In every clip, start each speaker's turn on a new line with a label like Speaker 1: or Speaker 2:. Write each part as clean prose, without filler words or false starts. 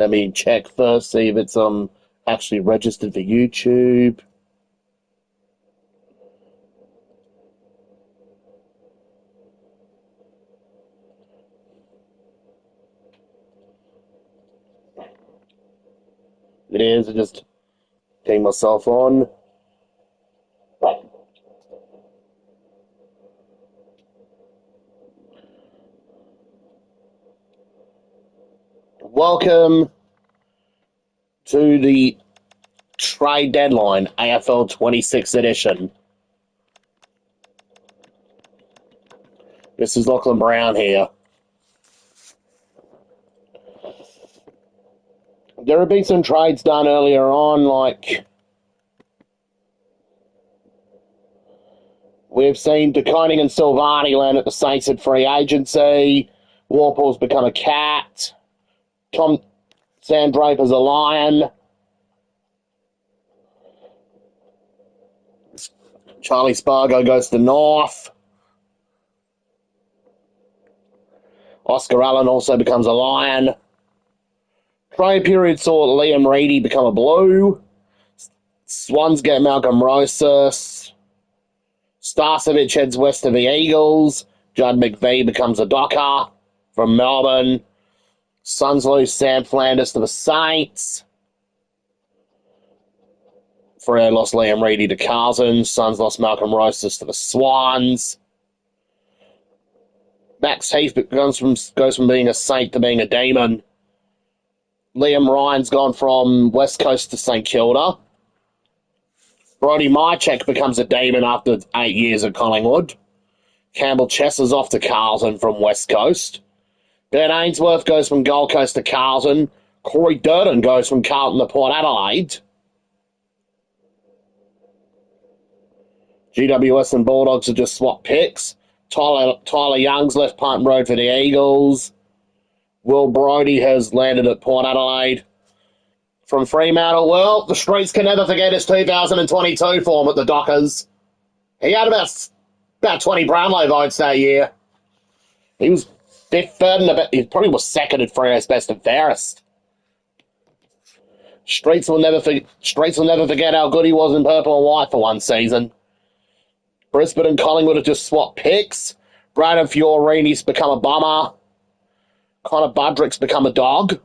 Speaker 1: Let me check first, see if it's actually registered for YouTube. It is. I just getting myself on. Welcome to the trade deadline, AFL 26th edition. This is Lachlan Brown here. There have been some trades done earlier on, like we've seen DeConing and Silvani land at the Saints at free agency. Warple's become a cat. Tom Sandraper's a lion. Charlie Spargo goes to North. Oscar Allen also becomes a lion. Trade period saw Liam Reedy become a blue. Swans get Malcolm Rosas. Starcevic heads west to the Eagles. Judd McVie becomes a Docker from Melbourne. Suns lose Sam Flanders to the Saints. Freo lost Liam Reedy to Carlton. Suns lost Malcolm Rosas to the Swans. Max Heath goes from being a Saint to being a Demon. Liam Ryan's gone from West Coast to St Kilda. Brody Mychek becomes a Demon after 8 years at Collingwood. Campbell Chesser's off to Carlton from West Coast. Ben Ainsworth goes from Gold Coast to Carlton. Corey Durden goes from Carlton to Port Adelaide. GWS and Bulldogs have just swapped picks. Tyler Young's left punt road for the Eagles. Will Brodie has landed at Port Adelaide. From Fremantle, well, the streets can never forget his 2022 form at the Dockers. He had about 20 Brownlow votes that year. He was third, he probably was second at Freo's best and fairest. Streets will never forget how good he was in purple and white for one season. Brisbane and Collingwood have just swapped picks. Brandon Fiorini's become a bummer. Connor Budrick's become a dog.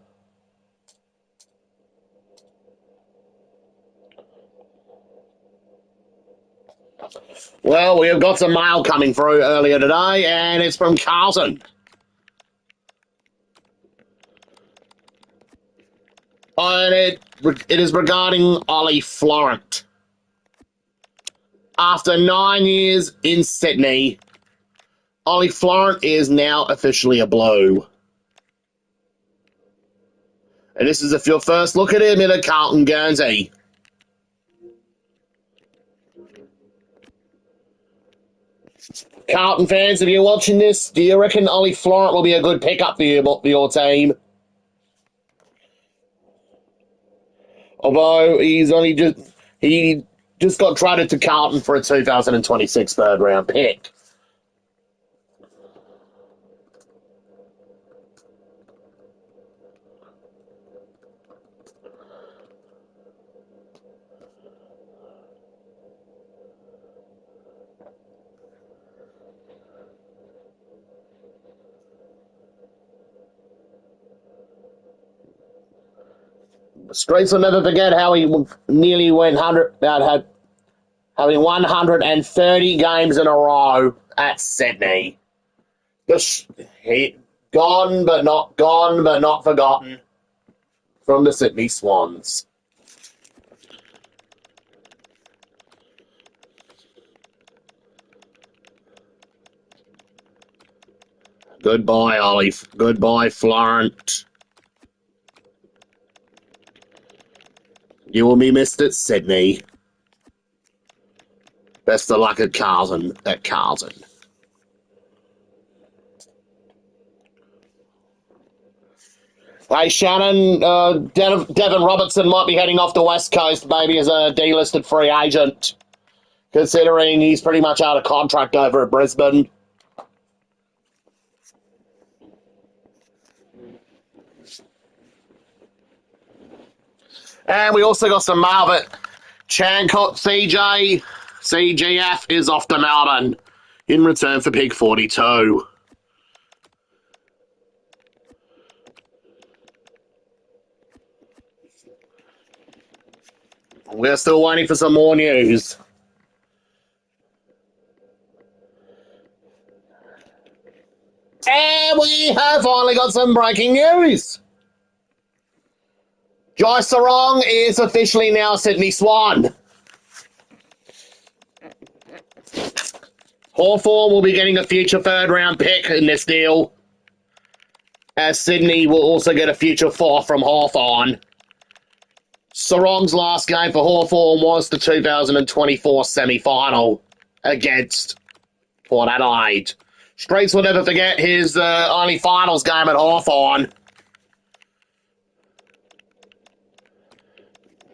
Speaker 1: Well, we have got some mail coming through earlier today, and it's from Carlton. And it is regarding Ollie Florent. After 9 years in Sydney, Ollie Florent is now officially a Blue. And this is if your first look at him in a Carlton Guernsey. Carlton fans, if you're watching this, do you reckon Ollie Florent will be a good pickup for your team? Although he just got traded to Carlton for a 2026 third round pick. Streets will never forget how he nearly went having 130 games in a row at Sydney. Gone but not forgotten from the Sydney Swans. Goodbye, Ollie. Goodbye, Florent. You will be missed at Sydney. Best of luck at Carlton. Hey, Shannon, Devon Robertson might be heading off the West Coast, maybe as a delisted free agent, considering he's pretty much out of contract over at Brisbane. And we also got some Marvin Chancott CGF is off to Melbourne in return for pick 42. We're still waiting for some more news. And we have finally got some breaking news. Jai Sarong is officially now Sydney Swan. Hawthorn will be getting a future third-round pick in this deal, as Sydney will also get a future fourth from Hawthorn. Sarong's last game for Hawthorn was the 2024 semi-final against Port Adelaide. Streets will never forget his only finals game at Hawthorn.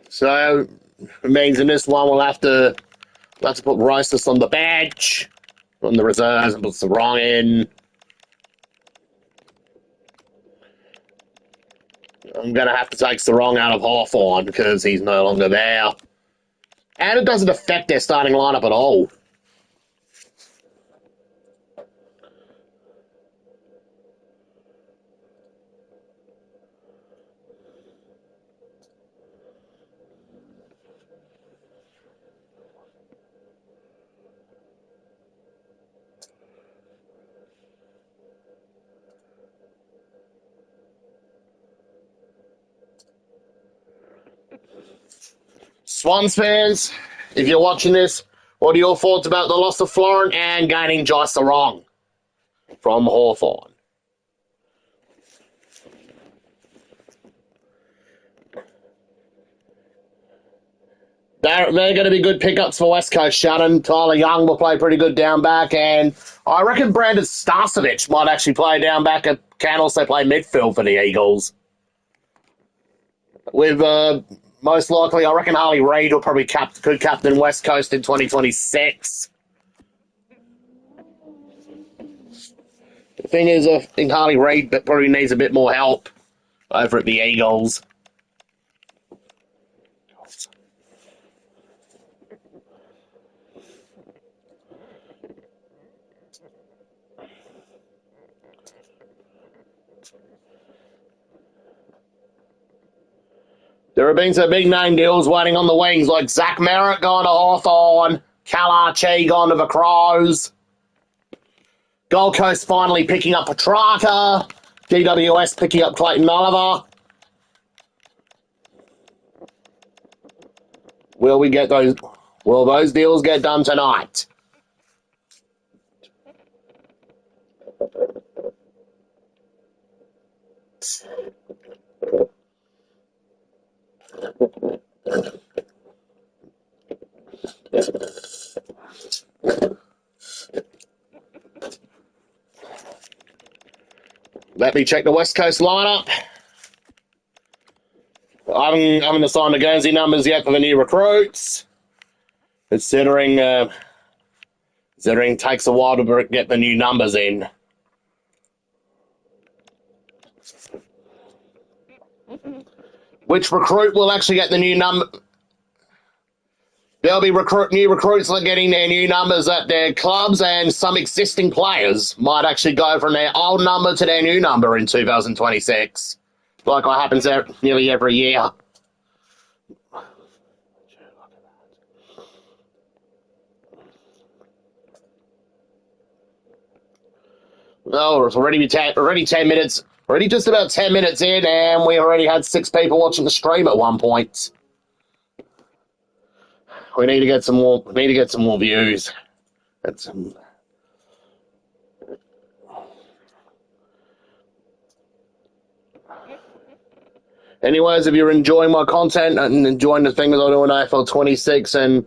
Speaker 1: So it means in this one we'll have to put Roastus on the bench, on the reserves, and put Sarong in. I'm going to have to take Sarong out of Hawthorn because he's no longer there. And it doesn't affect their starting lineup at all. Swans fans, if you're watching this, what are your thoughts about the loss of Florent and gaining Jai Sarong from Hawthorn? They're going to be good pickups for West Coast, Shannon. Tyler Young will play pretty good down back, and I reckon Brandon Starcevich might actually play down back and can also play midfield for the Eagles. With most likely, I reckon Harley Reid will probably could captain West Coast in 2026. The thing is, I think Harley Reid probably needs a bit more help over at the Eagles. There have been some big name deals waiting on the wings, like Zach Merritt going to Hawthorn, Cal Archie going to the Crows, Gold Coast finally picking up Petrarca, GWS picking up Clayton Oliver. Will we get those? Will those deals get done tonight? Let me check the West Coast lineup. I haven't assigned the Guernsey numbers yet for the new recruits. Considering it takes a while to get the new numbers in. Which recruit will actually get the new number? There'll be new recruits that are getting their new numbers at their clubs, and some existing players might actually go from their old number to their new number in 2026, like what happens nearly every year. Oh, it's already 10 minutes, already just about 10 minutes in, and we already had 6 people watching the stream at one point. We need to get some more. We need to get some more views. Anyways, if you're enjoying my content and enjoying the things I do on AFL 26 and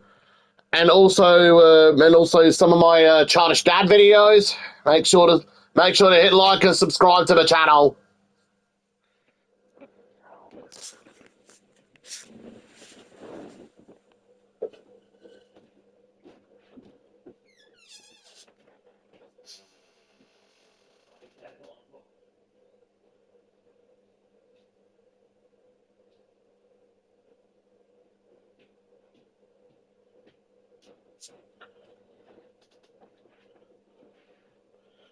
Speaker 1: also some of my Childish Dad videos, make sure to hit like and subscribe to the channel.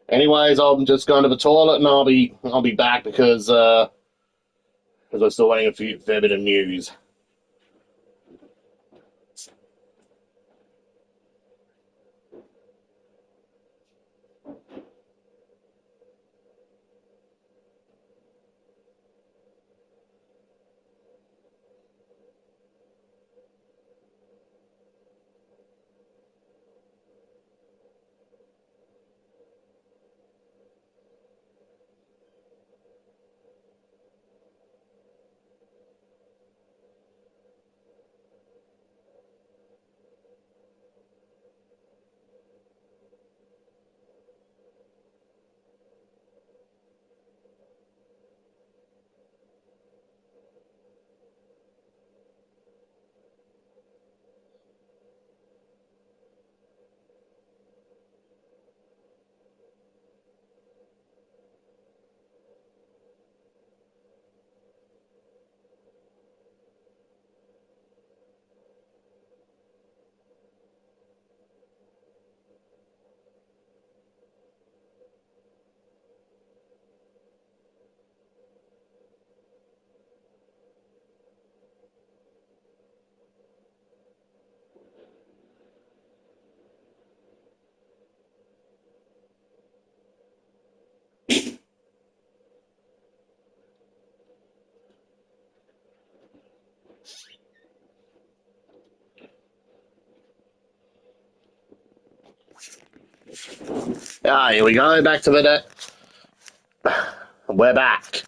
Speaker 1: Anyways, I'm just going to the toilet and I'll be back because I'm still waiting a fair bit of news. Here we go. Back to the. We're back.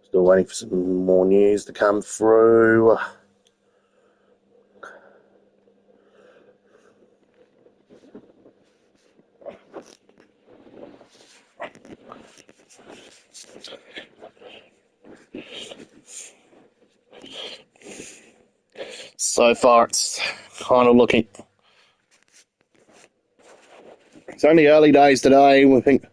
Speaker 1: Still waiting for some more news to come through. So far, it's kind of looking. It's only early days today. We think.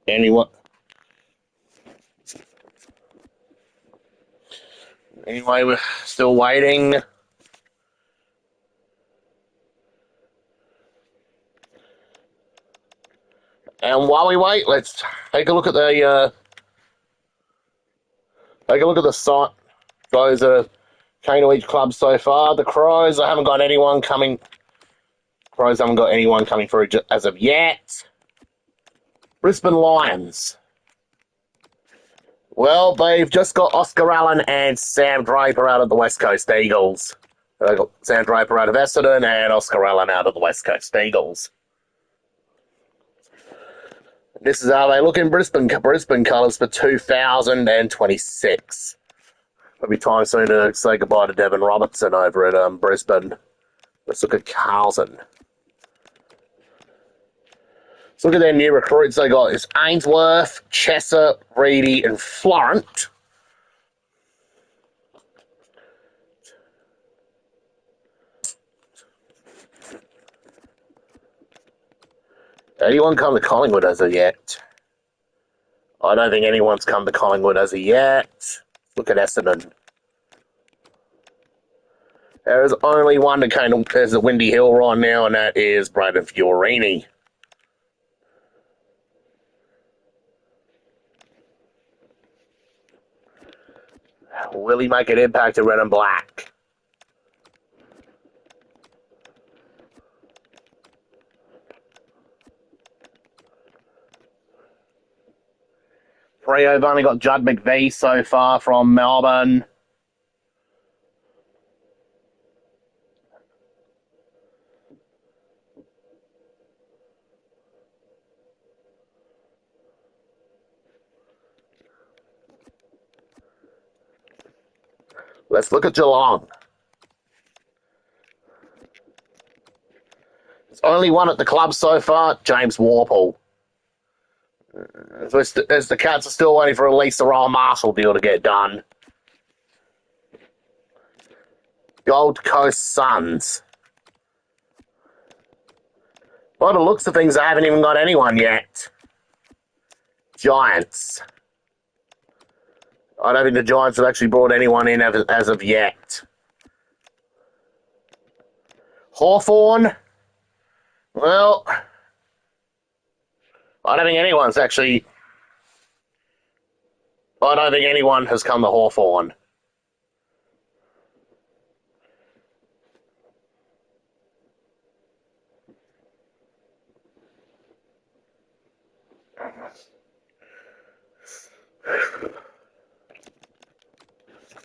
Speaker 1: Anyway, we're still waiting. And while we wait, let's take a look at the site. Those that came to each club so far. The Crows, I haven't got anyone coming. Crows haven't got anyone coming through as of yet. Brisbane Lions. Well, they've just got Oscar Allen and Sam Draper out of the West Coast Eagles. They've got Sam Draper out of Essendon and Oscar Allen out of the West Coast Eagles. This is how they look in Brisbane colours for 2026. It'll be time soon to say goodbye to Devon Robertson over at Brisbane. Let's look at Carlton. Let's look at their new recruits they got. It's Ainsworth, Chesser, Reedy, and Florent. Anyone come to Collingwood as of yet? I don't think anyone's come to Collingwood as of yet. Look at Essendon. There's only one that came to there's the Windy Hill right now, and that is Braden Fiorini. Will he make an impact at red and black? Freo have only got Judd McVeigh so far from Melbourne. Let's look at Geelong. There's only one at the club so far, James Warple. As the Cats are still waiting for at least the Royal Marshall deal to get done. Gold Coast Suns. By the looks of things, I haven't even got anyone yet. Giants. I don't think the Giants have actually brought anyone in as of yet. Hawthorn. Well, I don't think anyone's actually... I don't think anyone has come to Hawthorn.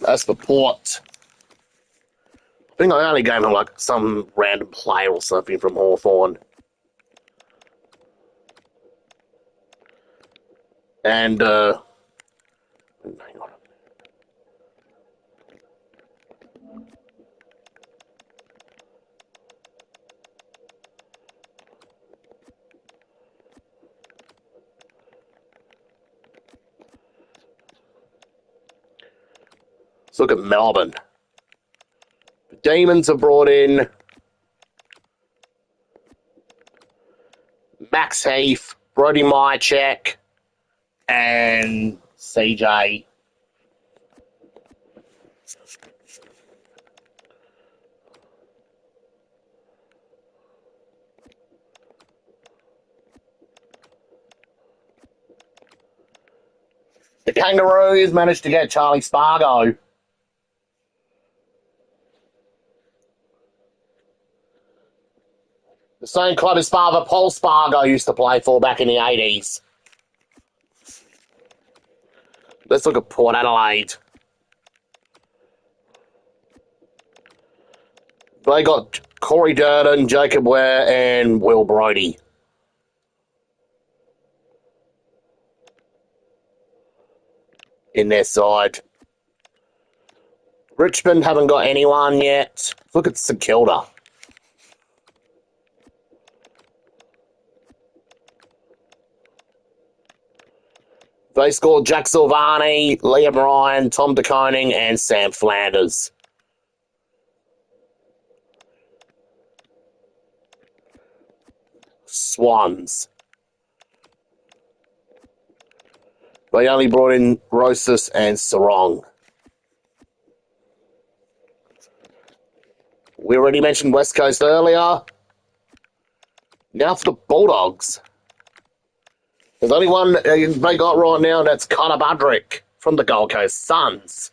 Speaker 1: That's the Port. I think I only gave him like some random player or something from Hawthorn. And, hang on. Let's look at Melbourne. The Demons have brought in Max Heath, Brody Mychek, and CJ. The Kangaroos managed to get Charlie Spargo. The same club his father, Paul Spargo, used to play for back in the 80s. Let's look at Port Adelaide. They got Corey Durden, Jacob Ware, and Will Brodie. In their side. Richmond haven't got anyone yet. Look at St Kilda. They scored Jack Silvani, Liam Ryan, Tom De Koning, and Sam Flanders. Swans. They only brought in Rosas and Sarong. We already mentioned West Coast earlier. Now for the Bulldogs. There's only one they got right now, and that's Connor Budrick from the Gold Coast Suns.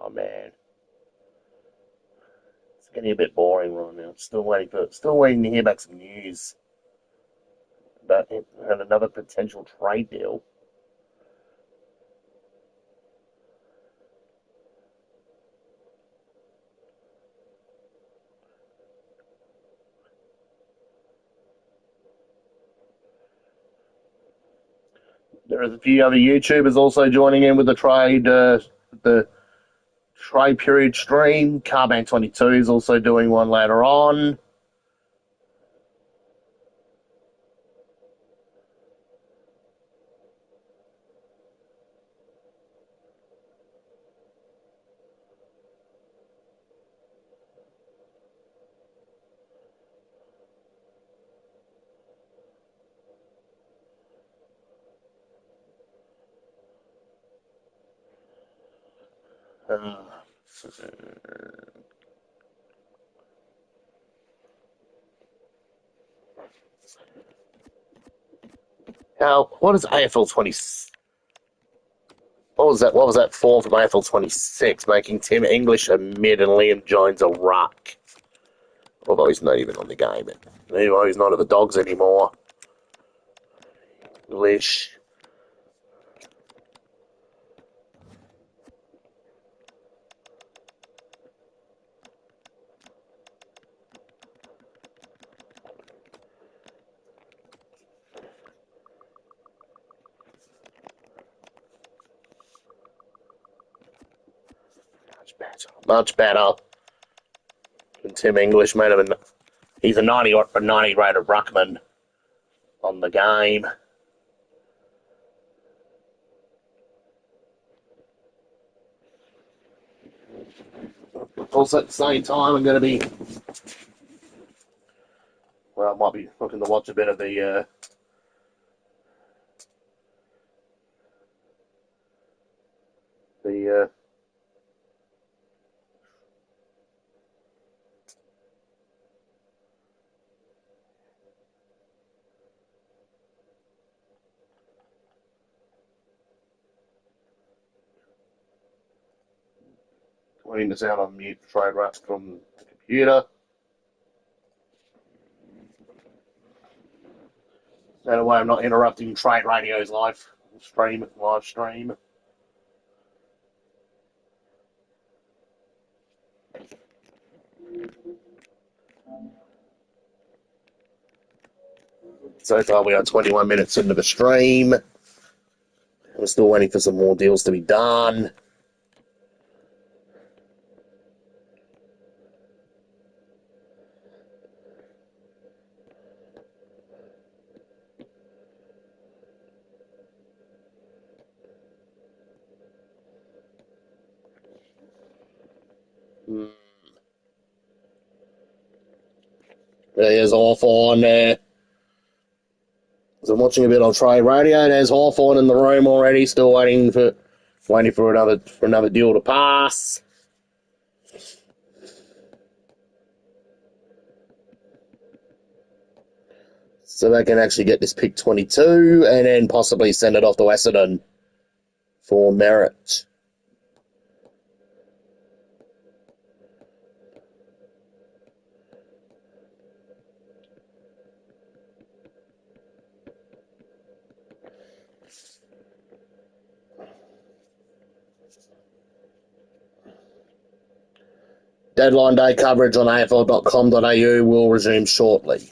Speaker 1: Oh man, it's getting a bit boring right now. Still waiting to hear back some news about another potential trade deal. There's a few other YouTubers also joining in with the trade period stream. Carbang22 is also doing one later on. Now, what is AFL 20? What was that? What was that form from AFL 26, making Tim English a mid and Liam Jones a ruck? Although he's not even on the game. Anyway, he's not at the Dogs anymore. English. Much better than Tim English. He's a 90 rated ruckman on the game. Also, at the same time, I'm going to be. Well, I might be looking to watch a bit of the 20% on mute trade wraps from the computer. That way I'm not interrupting Trade Radio's live stream. So far we are 21 minutes into the stream. We're still waiting for some more deals to be done. There's Hawthorn there. So I'm watching a bit on Trade Radio. There's Hawthorn in the room already, still waiting for another deal to pass. So they can actually get this pick 22 and then possibly send it off to Essendon for merit. Deadline day coverage on afl.com.au will resume shortly.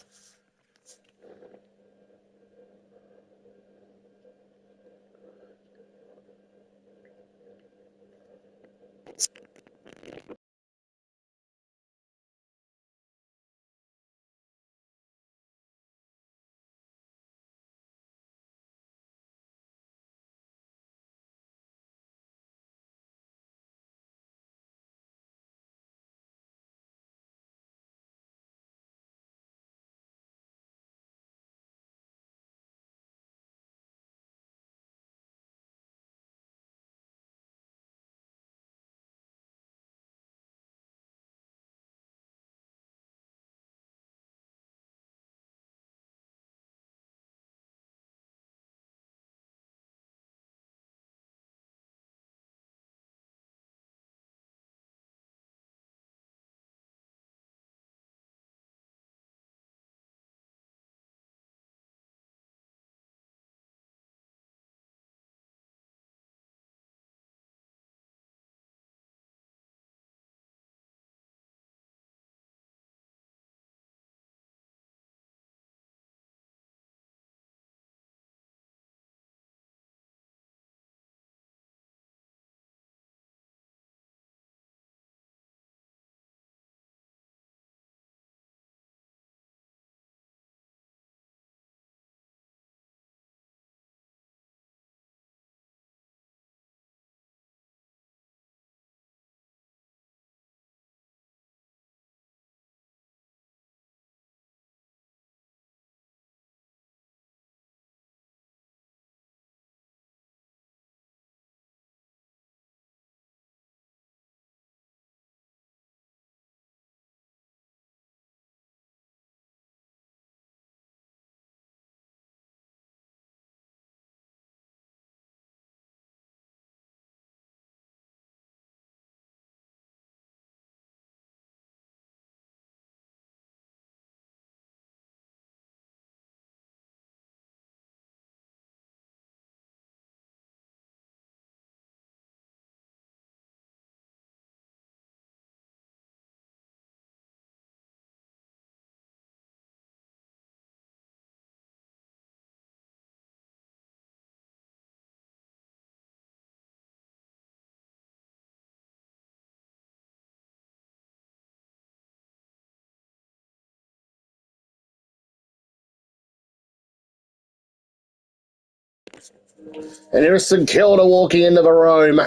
Speaker 1: And here's St Kilda walking into the room.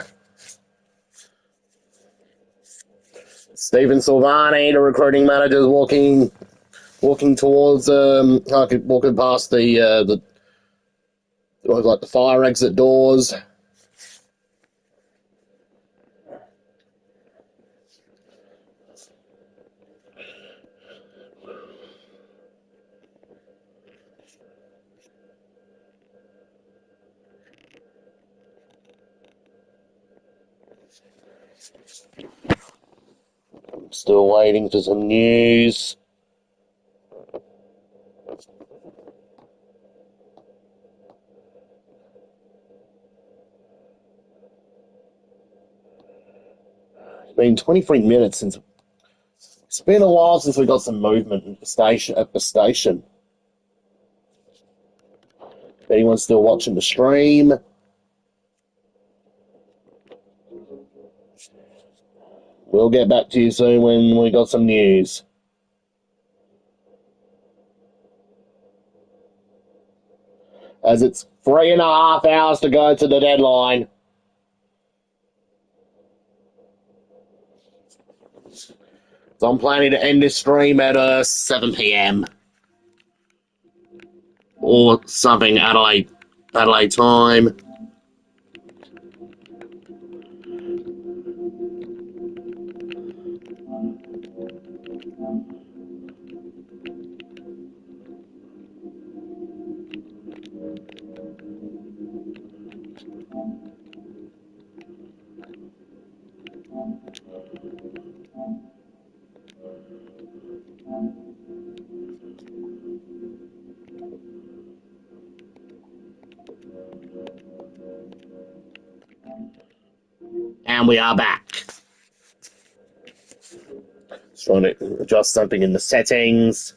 Speaker 1: Stephen Silvani, the recruiting manager, is walking towards walking past the fire exit doors. Still waiting for some news. It's been 23 minutes since. It's been a while since we got some movement at the station. If anyone's still watching the stream, we'll get back to you soon when we got some news. As it's 3.5 hours to go to the deadline. So I'm planning to end this stream at 7 p.m. or something Adelaide time. And we are back. Just trying to adjust something in the settings.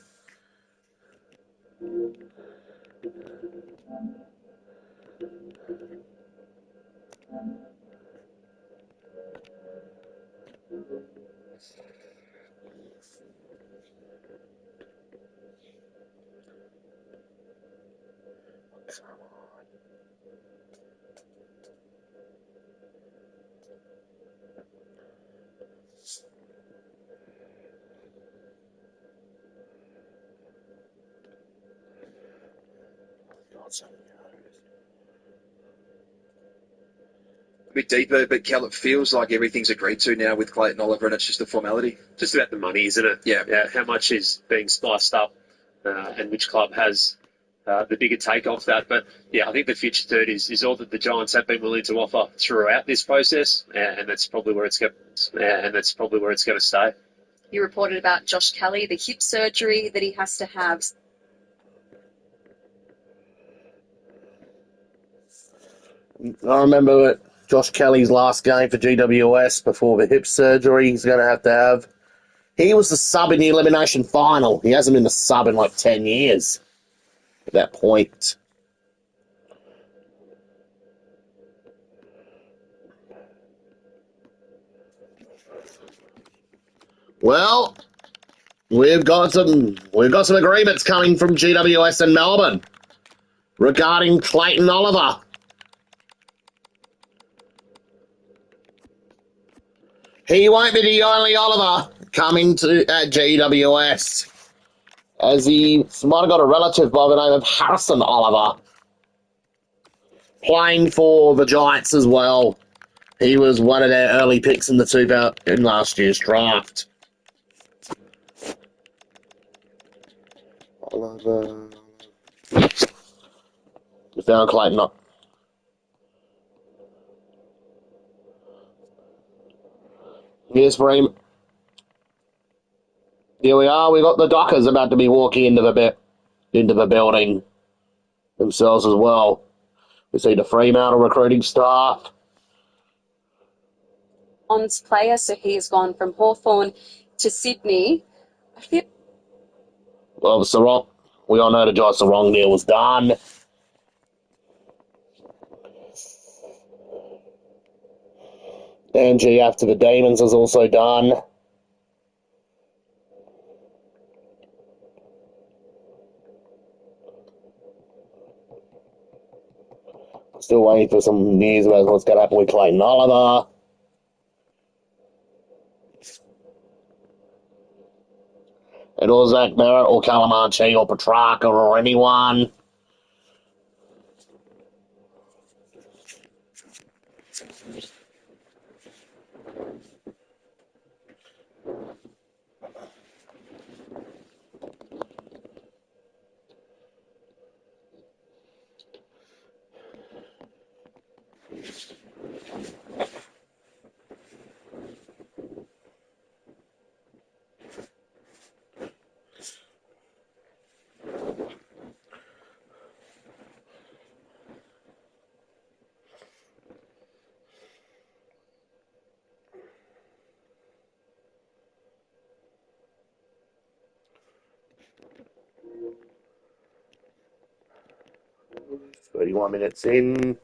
Speaker 2: A bit deeper, but Kel, it feels like everything's agreed to now with Clayton Oliver, and it's just a formality.
Speaker 3: Just about the money, isn't it?
Speaker 2: Yeah.
Speaker 3: How much is being spiced up, and which club has the bigger take off that? But yeah, I think the future third is all that the Giants have been willing to offer throughout this process, and that's probably where it's going. And that's probably where it's going to stay.
Speaker 4: You reported about Josh Kelly, the hip surgery that he has to have.
Speaker 1: I remember Josh Kelly's last game for GWS before the hip surgery he's going to have. He was the sub in the elimination final. He hasn't been the sub in like 10 years at that point. Well, we've got some agreements coming from GWS and Melbourne regarding Clayton Oliver. He won't be the only Oliver coming to at GWS, as he might have got a relative by the name of Harrison Oliver playing for the Giants as well. He was one of their early picks in last year's draft. Oliver. We found Clayton up. Here's for him. Here we are. We got the Dockers about to be walking into the building themselves as well. We see the Fremantle recruiting staff.
Speaker 4: Player, so he has gone from Hawthorn to Sydney. I feel
Speaker 1: Well, we all know the Josh Sarong deal was done. Angie after the Demons is also done. Still waiting for some news about what's going to happen with Clayton Oliver. And or Zach Barrett or Calamanchi or Petrarca or anyone. "31 minutes in.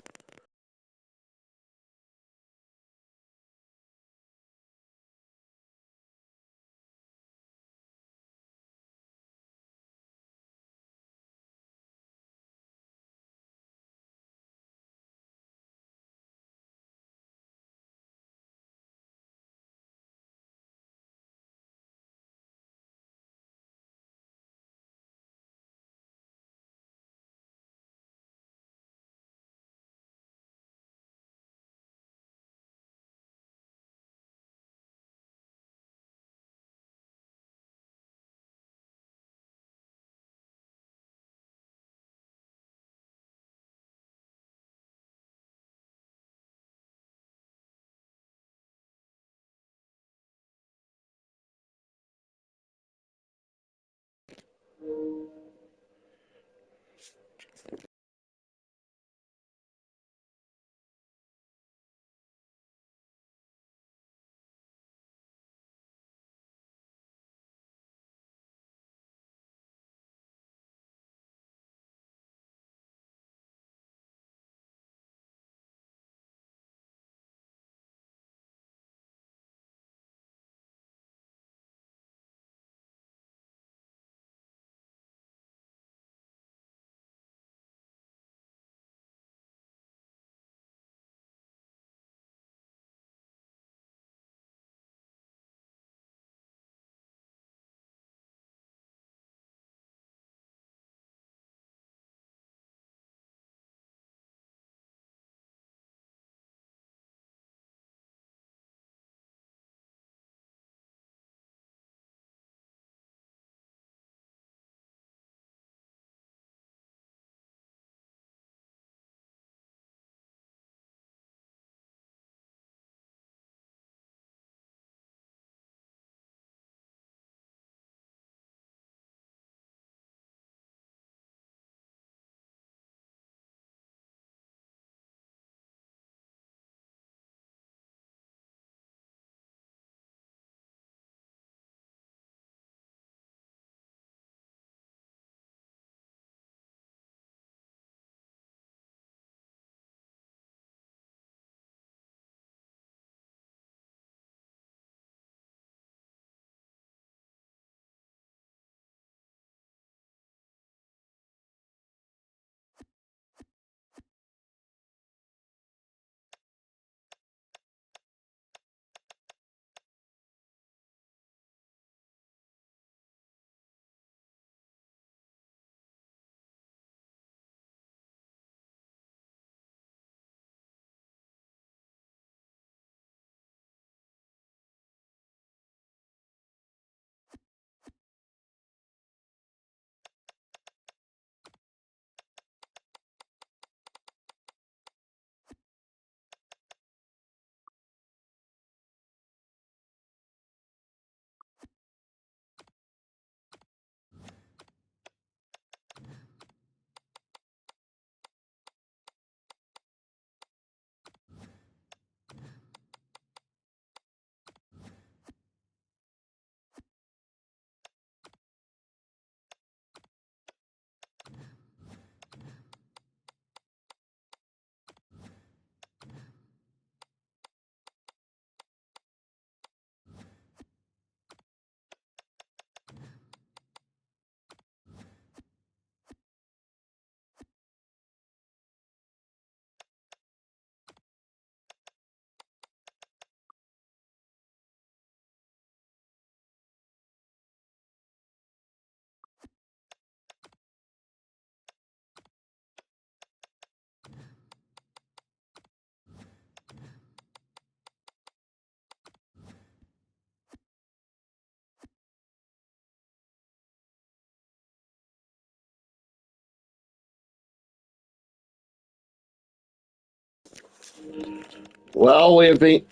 Speaker 1: Well, we've been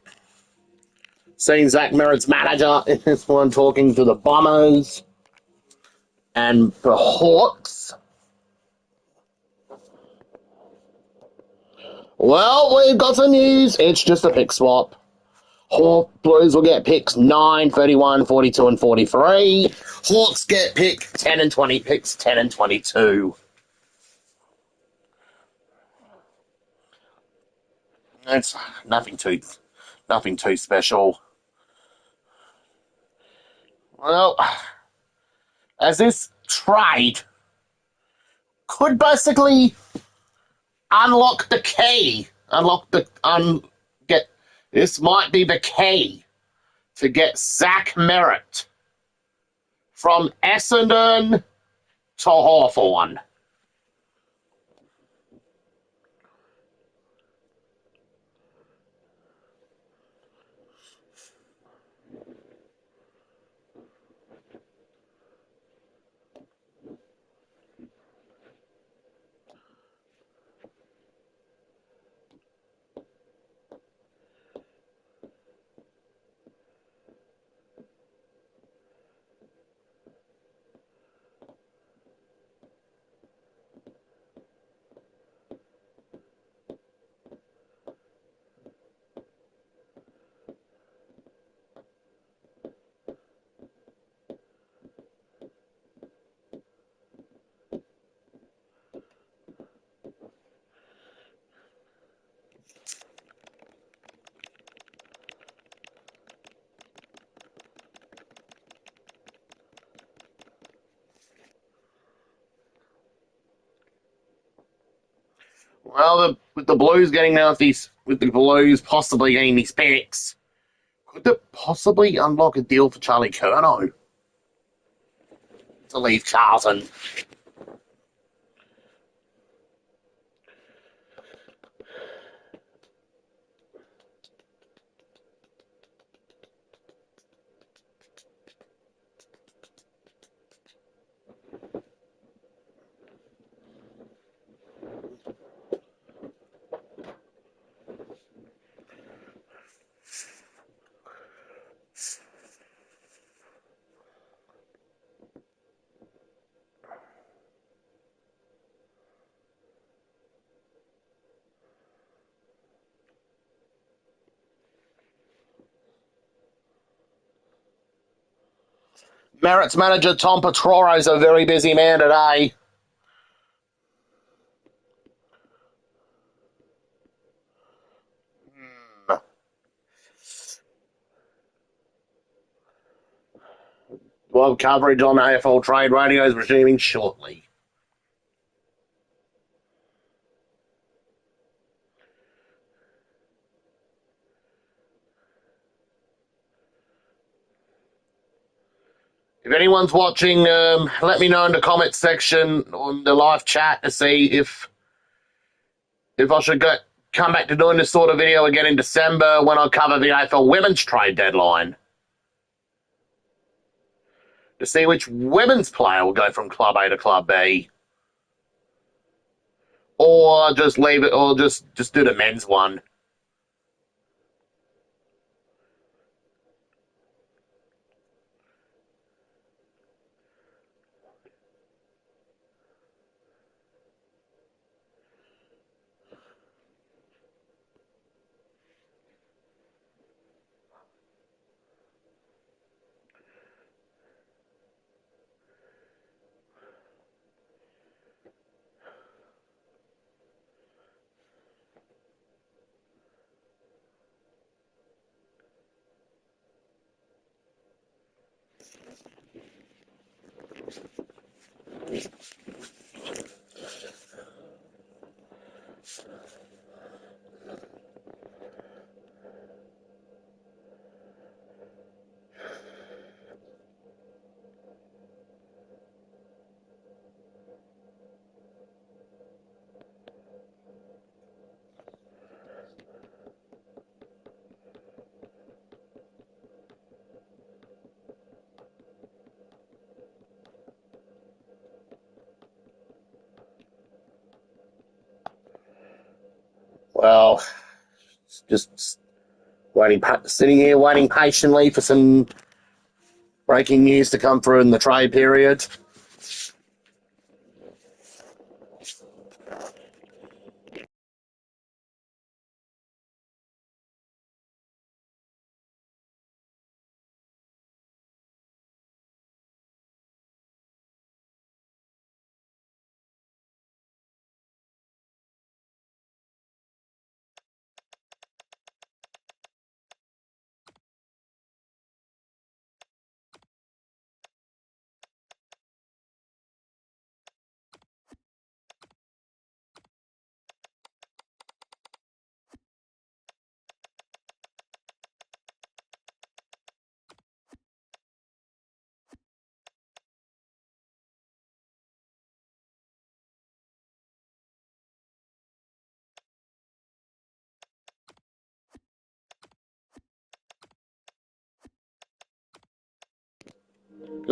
Speaker 1: seeing Zach Merritt's manager in this one talking to the Bombers and the Hawks. Well, we've got some news. It's just a pick swap. Hawk Blues will get picks 9, 31, 42, and 43. Hawks get pick 10 and 20, picks 10 and 22. It's nothing too special. Well, as this trade could basically unlock the key. Get this might be the key to get Zach Merritt from Essendon to Hawthorn. Well, with the Blues getting out these, with the Blues possibly getting these picks, could it possibly unlock a deal for Charlie Curnow to leave Charlton? Merritt's manager Tom Petroro is a very busy man today. Well, coverage on AFL Trade Radio is resuming shortly. If anyone's watching, let me know in the comments section on the live chat to see if I should come back to doing this sort of video again in December when I cover the AFL women's trade deadline. To see which women's player will go from Club A to Club B. Or just leave it, or just do the men's one. Well, Just sitting here waiting patiently for some breaking news to come through in the trade period.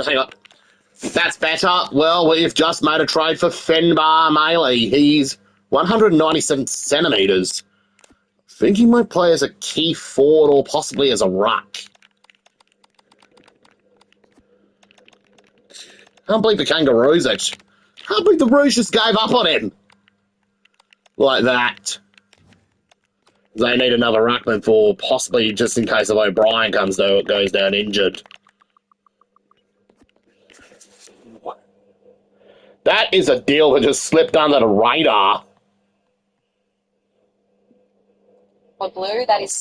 Speaker 1: Hang on. That's better. Well, we've just made a trade for Fenbar Maley. He's 197 centimetres. I think he might play as a key forward or possibly as a ruck. Can't believe the Kangaroos actually. Can't believe the Roos just gave up on him. Like that. They need another ruckman for possibly just in case if O'Brien goes down injured. That is a deal that just slipped under the radar.
Speaker 4: For Blue, that is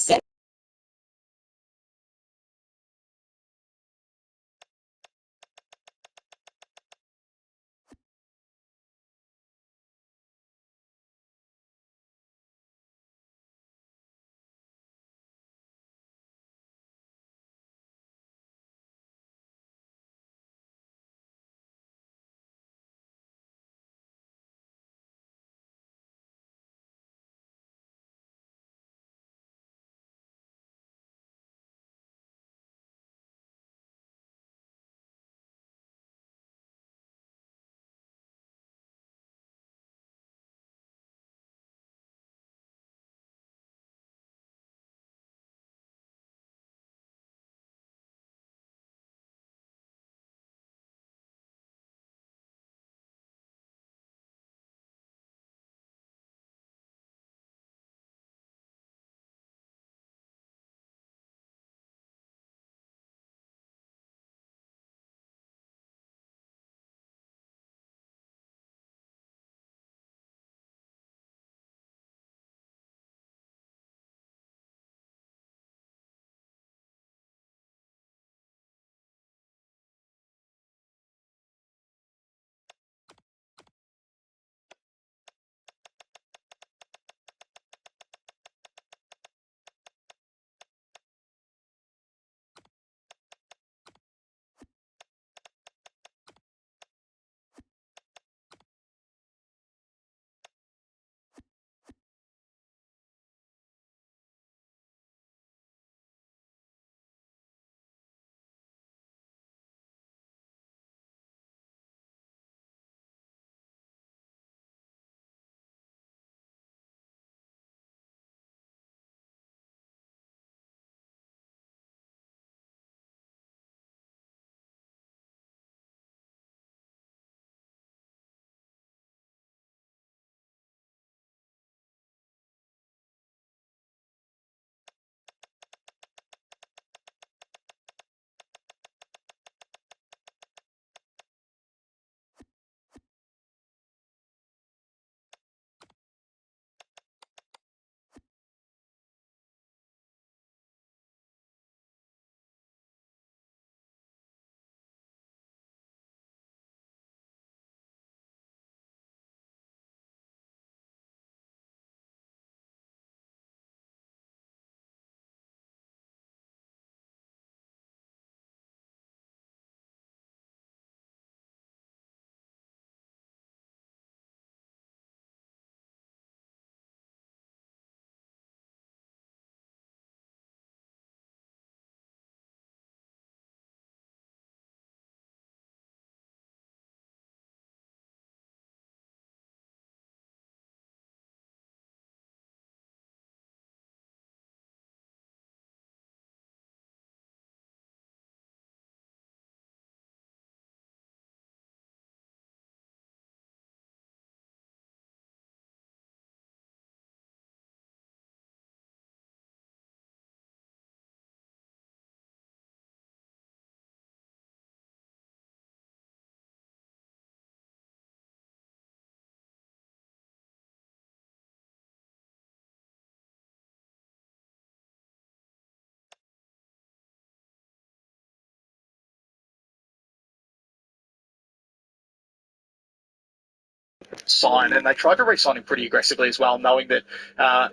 Speaker 5: sign, and they tried to re-sign him pretty aggressively as well, knowing that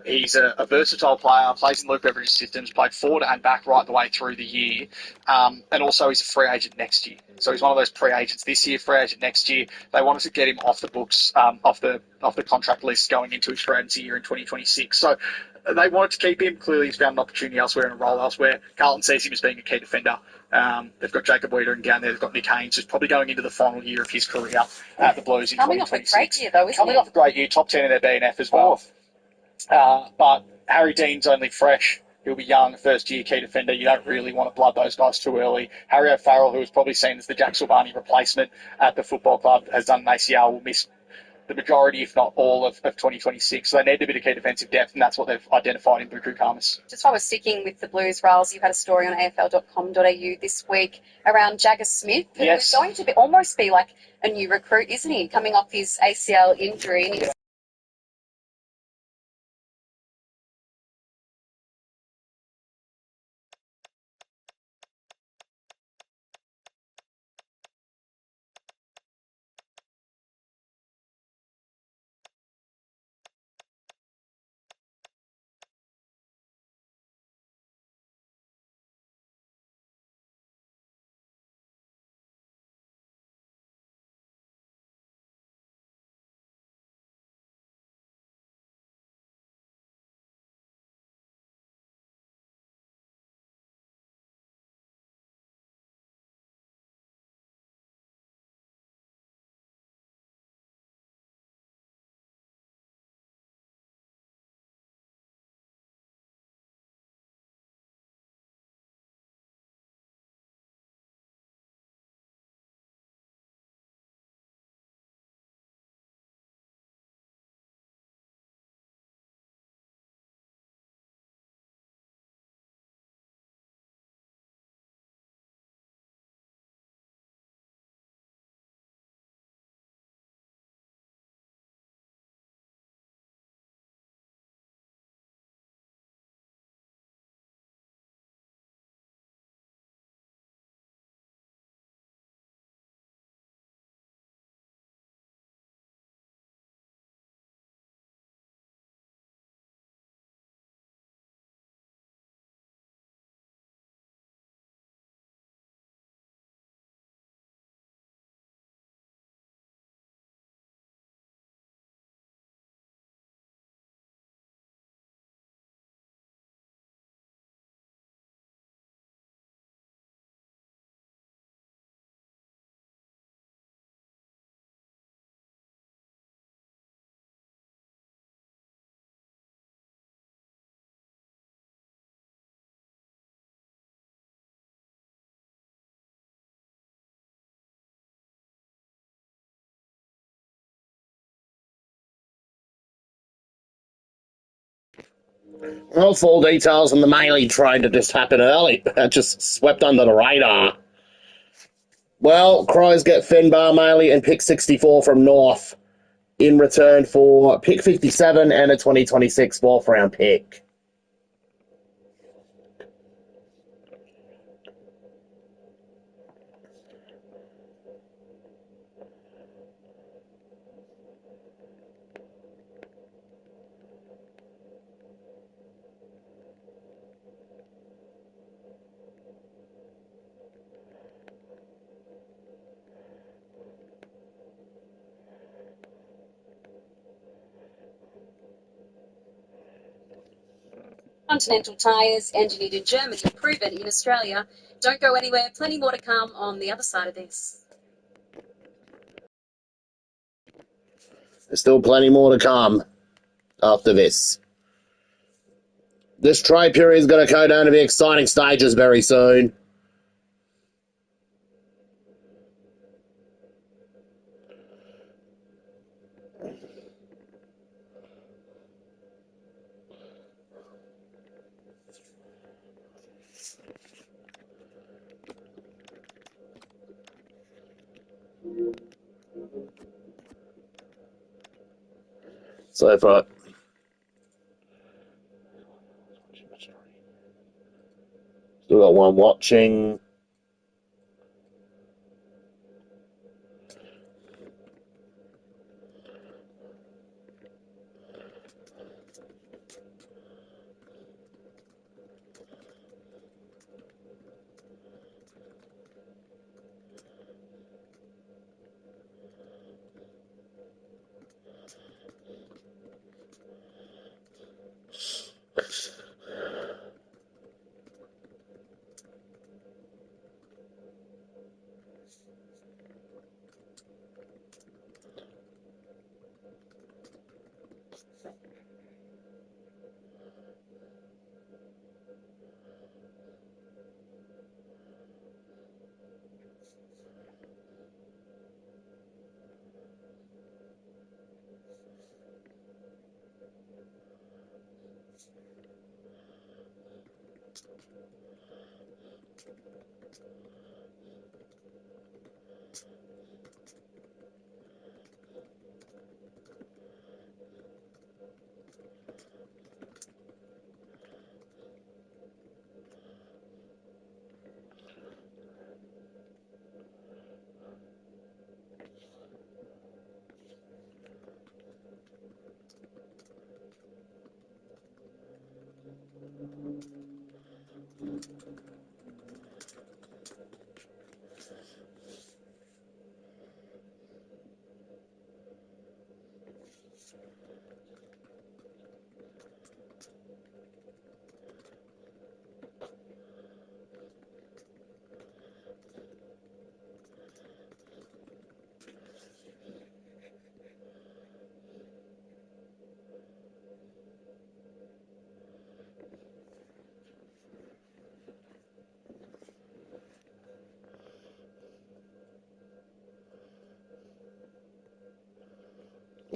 Speaker 5: he's a versatile player, plays in Luke Beveridge's systems, played forward and back right the way through the year, and also he's a free agent next year. So he's one of those pre-agents this year, free agent next year. They wanted to get him off the books, off the contract list going into his free agency year in 2026. So they wanted to keep him. Clearly, he's found an opportunity elsewhere and a role elsewhere. Carlton sees him as being a key defender. They've got Jacob Wiedering down there. They've got Nick Haynes, who's probably going into the final year of his career at the Blues in
Speaker 4: Coming off a
Speaker 5: 2026.
Speaker 4: great year, though, isn't
Speaker 5: Coming
Speaker 4: he?
Speaker 5: off a great year, top 10 in their BNF as well. But Harry Dean's only fresh. He'll be young, first-year key defender. You don't really want to blood those guys too early. Harry O'Farrell, who is probably seen as the Jack Silvani replacement at the football club, has done an ACL, will miss the majority, if not all, of 2026. So they need a bit of key defensive depth, and that's what they've identified in Buku Khamis.
Speaker 4: Just while we're sticking with the Blues, Riles, you had a story on afl.com.au this week around Jagger Smith, who
Speaker 5: Yes.
Speaker 4: is going to almost be like a new recruit, isn't he? Coming off his ACL injury. And he's
Speaker 1: Well, full details on the Maley trade that just happened early. Just swept under the radar. Well, Crows get Finbar, Maley, and pick 64 from North in return for pick 57 and a 2026 fourth round pick.
Speaker 4: Continental Tires, engineered in Germany, proven in Australia. Don't go anywhere. Plenty more to come on the other side of this.
Speaker 1: There's still plenty more to come after this. This trade period is going to go down to the exciting stages very soon. So far, still got one watching.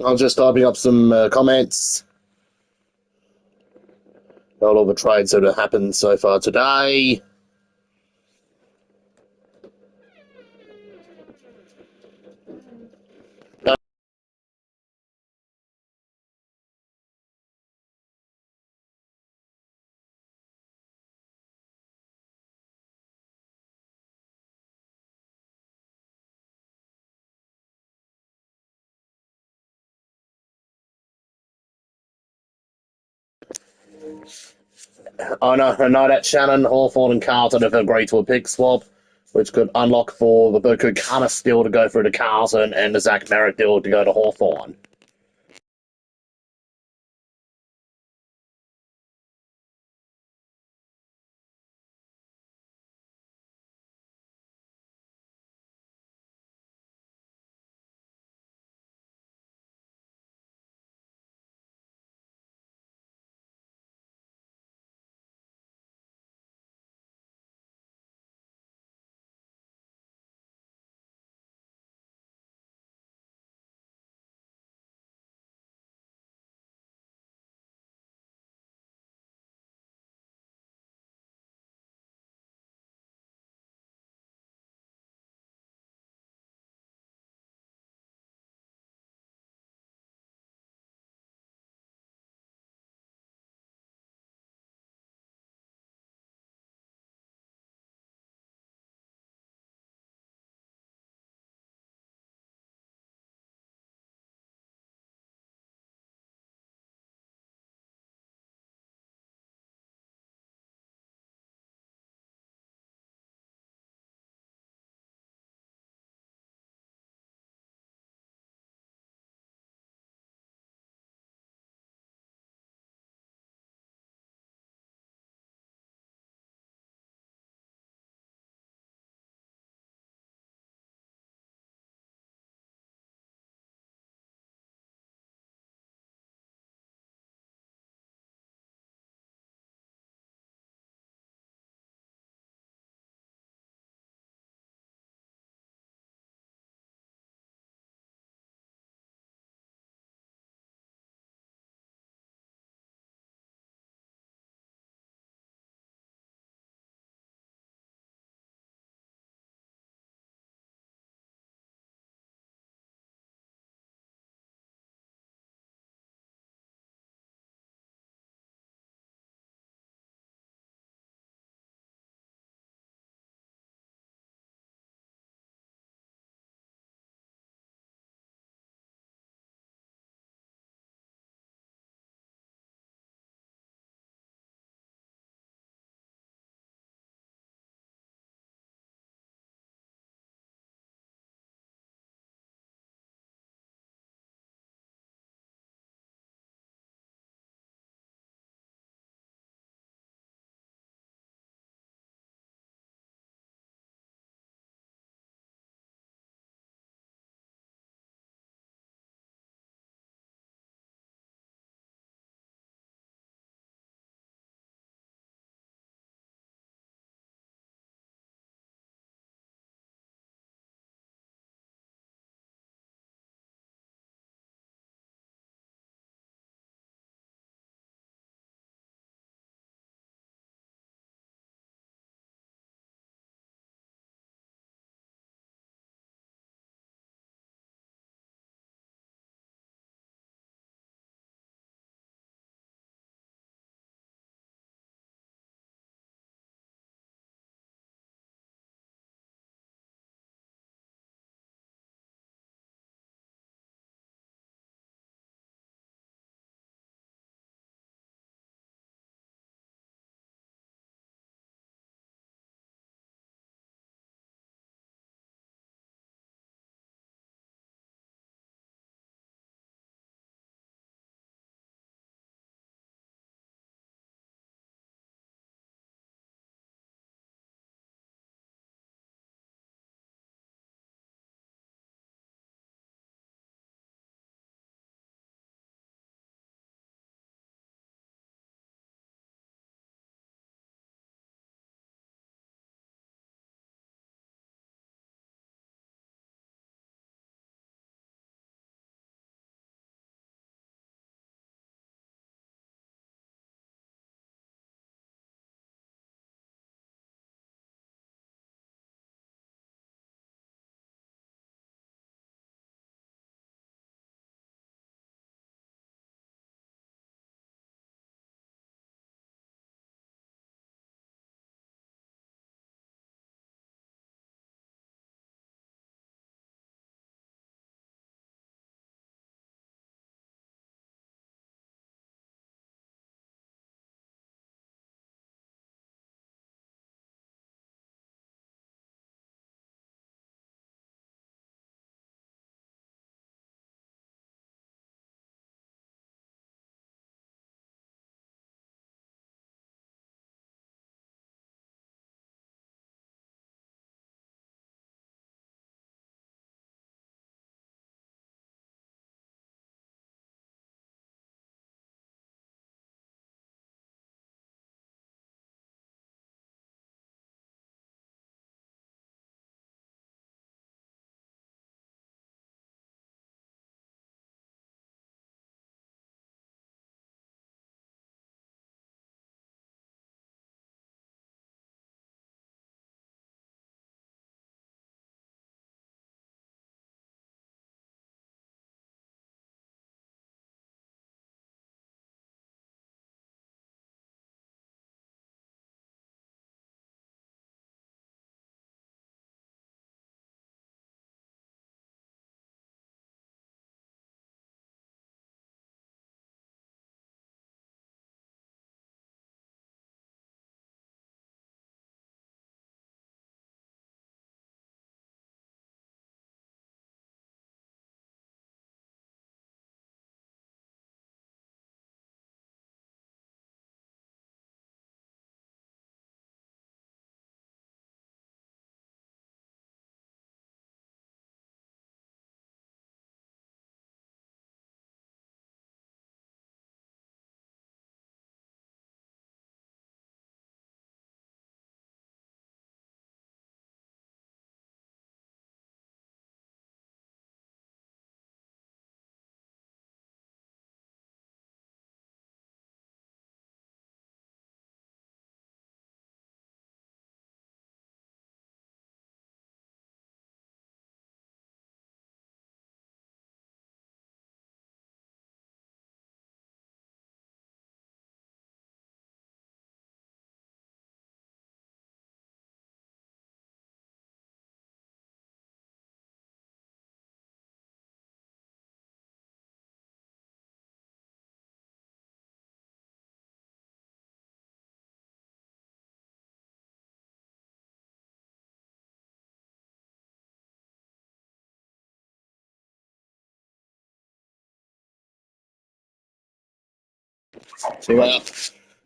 Speaker 1: I'm just typing up some comments about all the trades that have happened so far today. I know that Shannon, Hawthorn, and Carlton have agreed to a pick swap, which could unlock for the Bukukana still to go through to Carlton and the Zach Merritt deal to go to Hawthorn.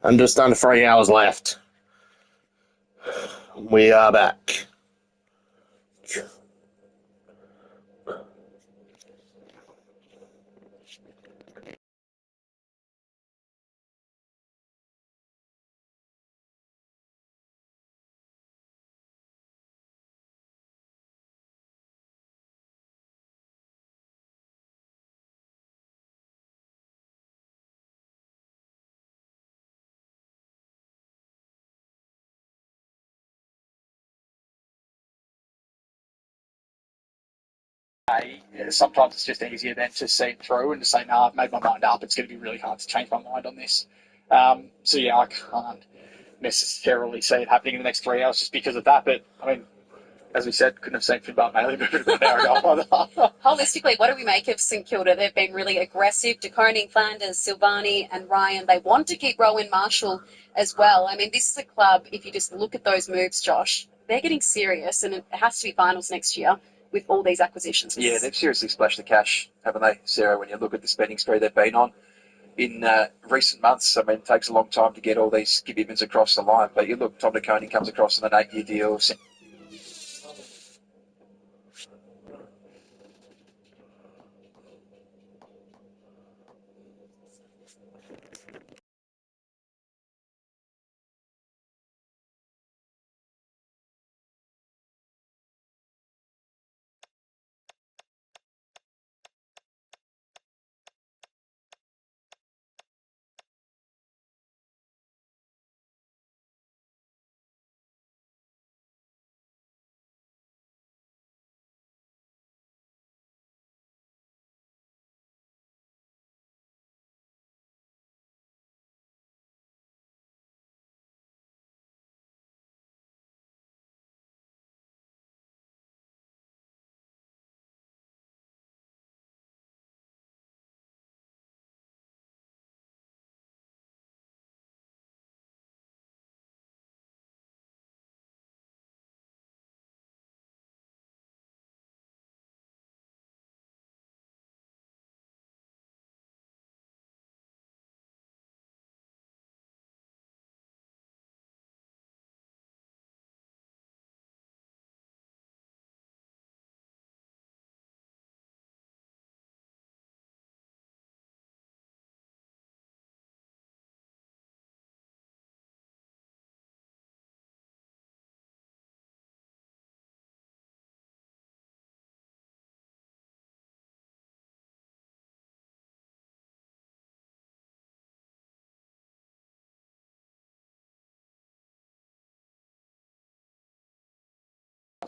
Speaker 1: And just under 3 hours left. We are back.
Speaker 5: Sometimes it's just easier then to see it through and to say, no, I've made my mind up. It's going to be really hard to change my mind on this. So yeah, I can't necessarily see it happening in the next 3 hours just because of that. But I mean, as we said, couldn't have seen Finbar Maley moving an hour ago.
Speaker 4: Holistically, what do we make of St Kilda? They've been really aggressive. De Koning, Flanders, Silvani and Ryan, they want to keep Rowan Marshall as well. I mean, this is a club, if you just look at those moves, Josh, they're getting serious and it has to be finals next year with all these acquisitions.
Speaker 2: Yeah, they've seriously splashed the cash, haven't they, Sarah, when you look at the spending spree they've been on in recent months. I mean, it takes a long time to get all these commitments across the line. But you look, Tom De Koning comes across on an 8-year deal.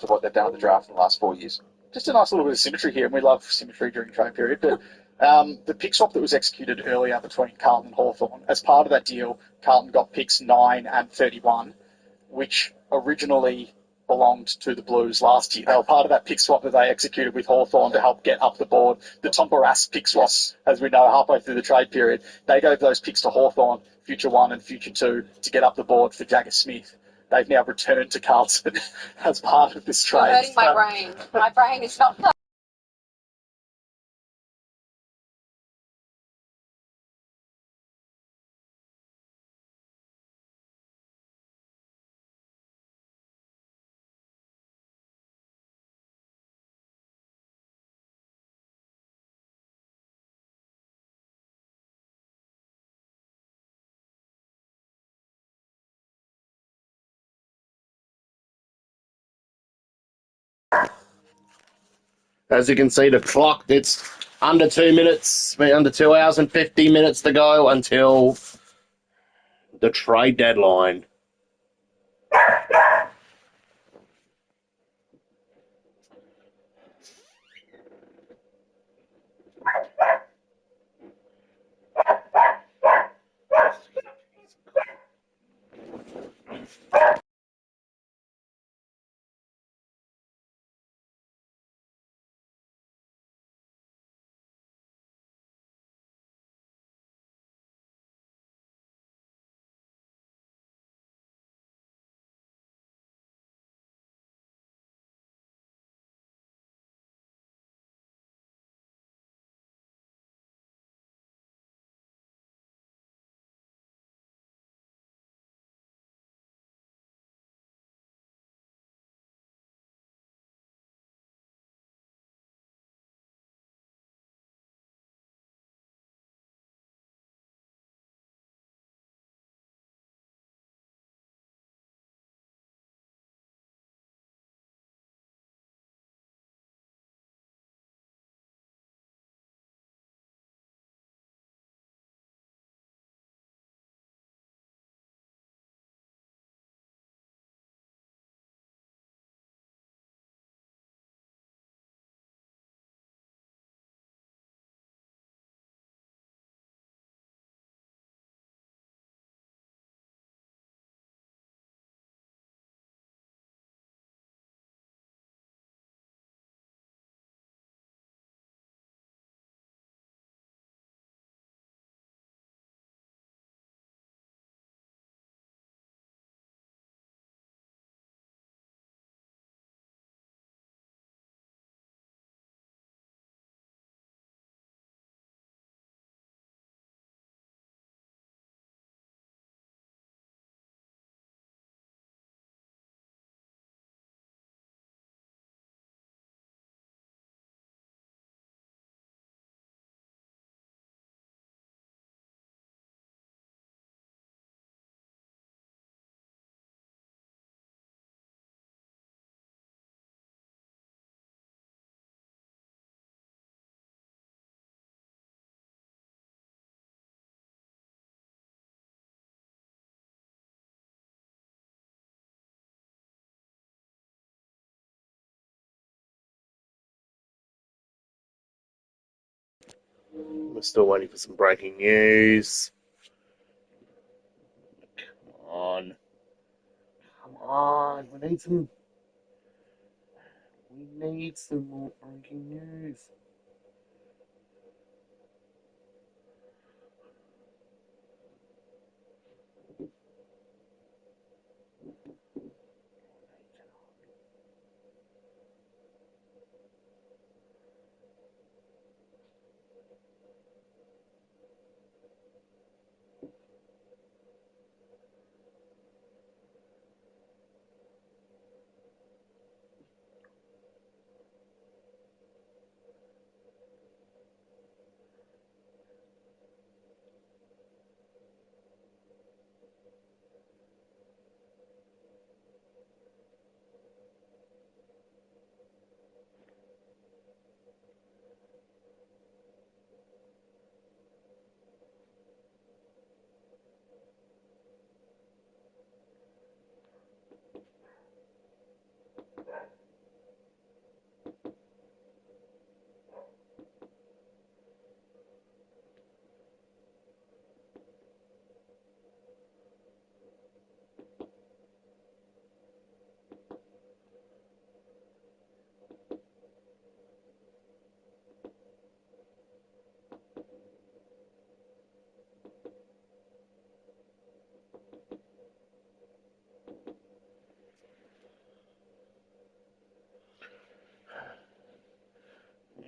Speaker 2: For what they've done at the draft in the last 4 years. Just a nice little bit of symmetry here, and we love symmetry during trade period. But the pick swap that was executed earlier between Carlton and Hawthorn, as part of that deal, Carlton got picks 9 and 31, which originally belonged to the Blues last year. They were part of that pick swap that they executed with Hawthorn to help get up the board. The Tom Barrass pick swap, as we know, halfway through the trade period. They gave those picks to Hawthorn, future 1 and future 2, to get up the board for Jagger Smith. They've now returned to Carlton as part of this trade.
Speaker 4: You're hurting my brain. My brain is not
Speaker 1: As you can see, the clock, it's under 2 minutes, under 2 hours and 50 minutes to go until the trade deadline. We're still waiting for some breaking news. Come on. Come on. We need some more breaking news.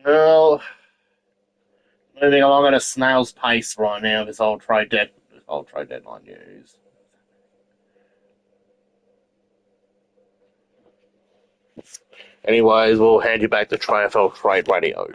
Speaker 1: Well, moving along at a snail's pace right now. This whole trade deadline news. Anyways, we'll hand you back to TriFL Trade Radio.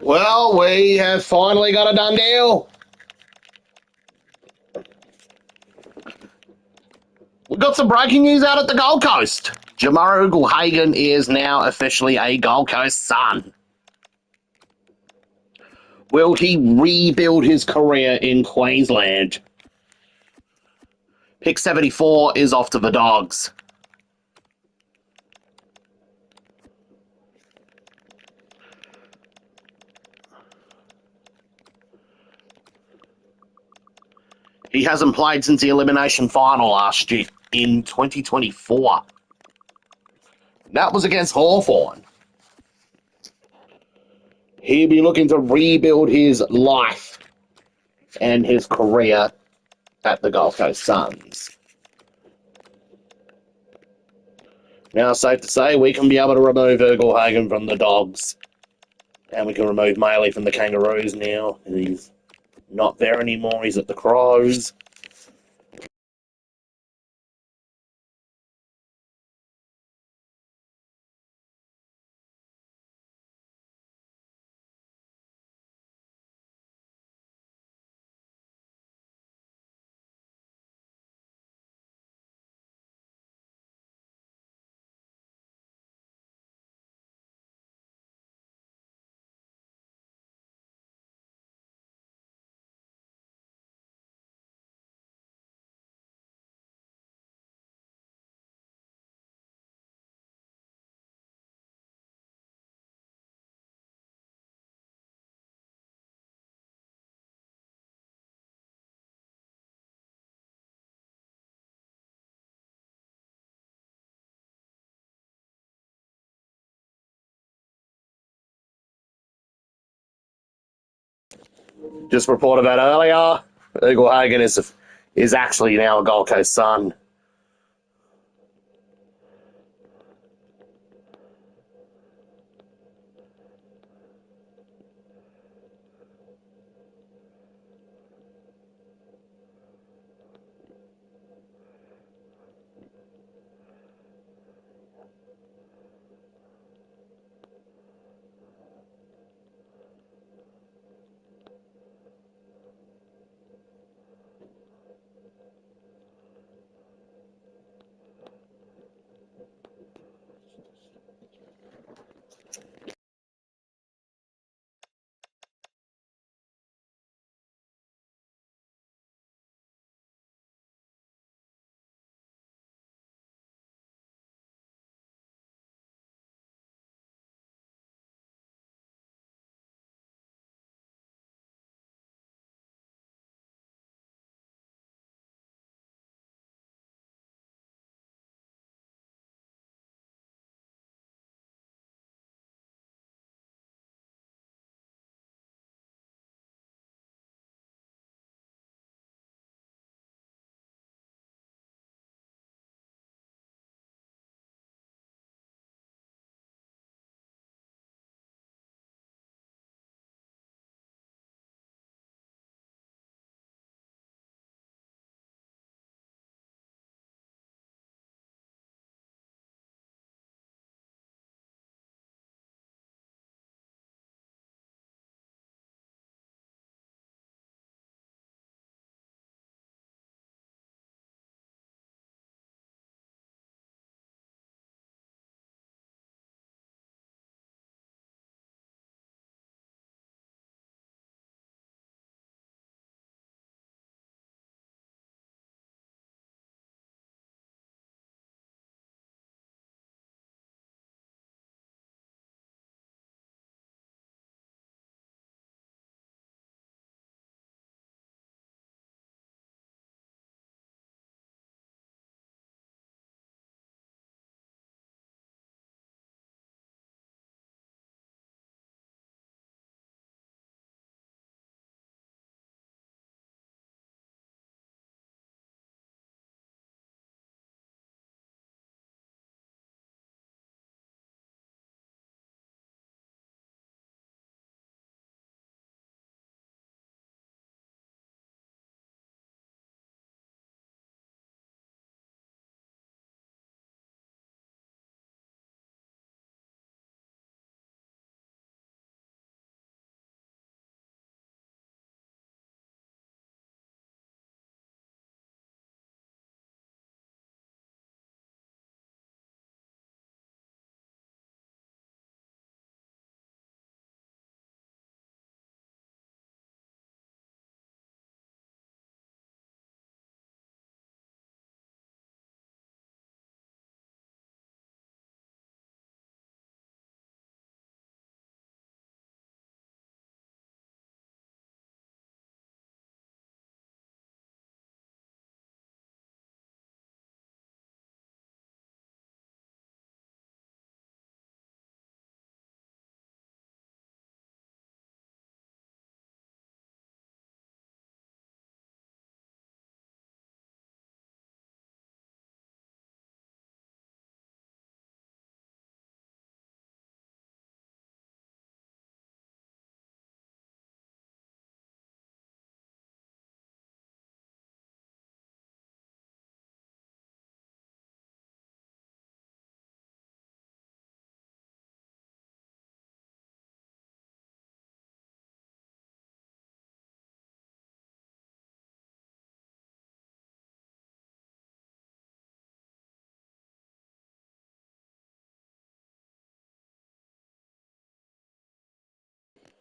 Speaker 1: Well, we have finally got a done deal. We've got some breaking news out at the Gold Coast. Jamarra Ugle-Hagan is now officially a Gold Coast Sun. Will he rebuild his career in Queensland? Pick 74 is off to the Dogs. He hasn't played since the elimination final last year in 2024. That was against Hawthorn. He'll be looking to rebuild his life and his career at the Gold Coast Suns. Now, safe to say, we can be able to remove Hagen from the Dogs. And we can remove Maley from the Kangaroos now. He's not there anymore. He's at the Crows. Just reported that earlier. Hagen is actually now a Gold Coast Sun.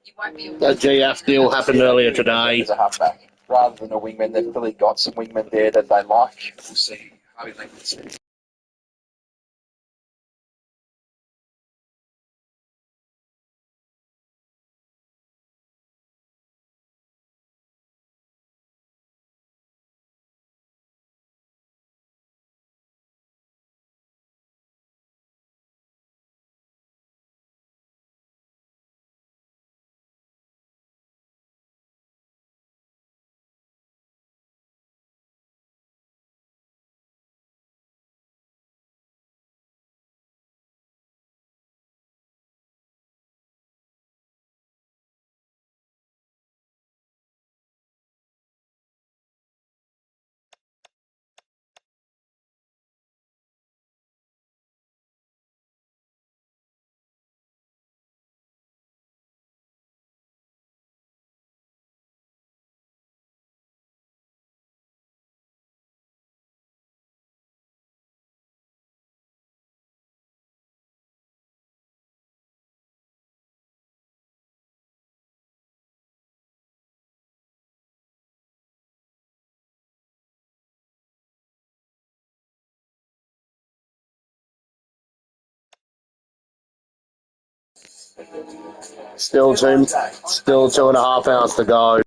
Speaker 4: You won't be able
Speaker 1: The
Speaker 4: to.
Speaker 1: GF deal happened earlier today.
Speaker 5: As a halfback rather than a wingman. They've really got some wingmen there that they like. We'll see. Harvey Lincoln.
Speaker 1: Still 2.5 hours to go.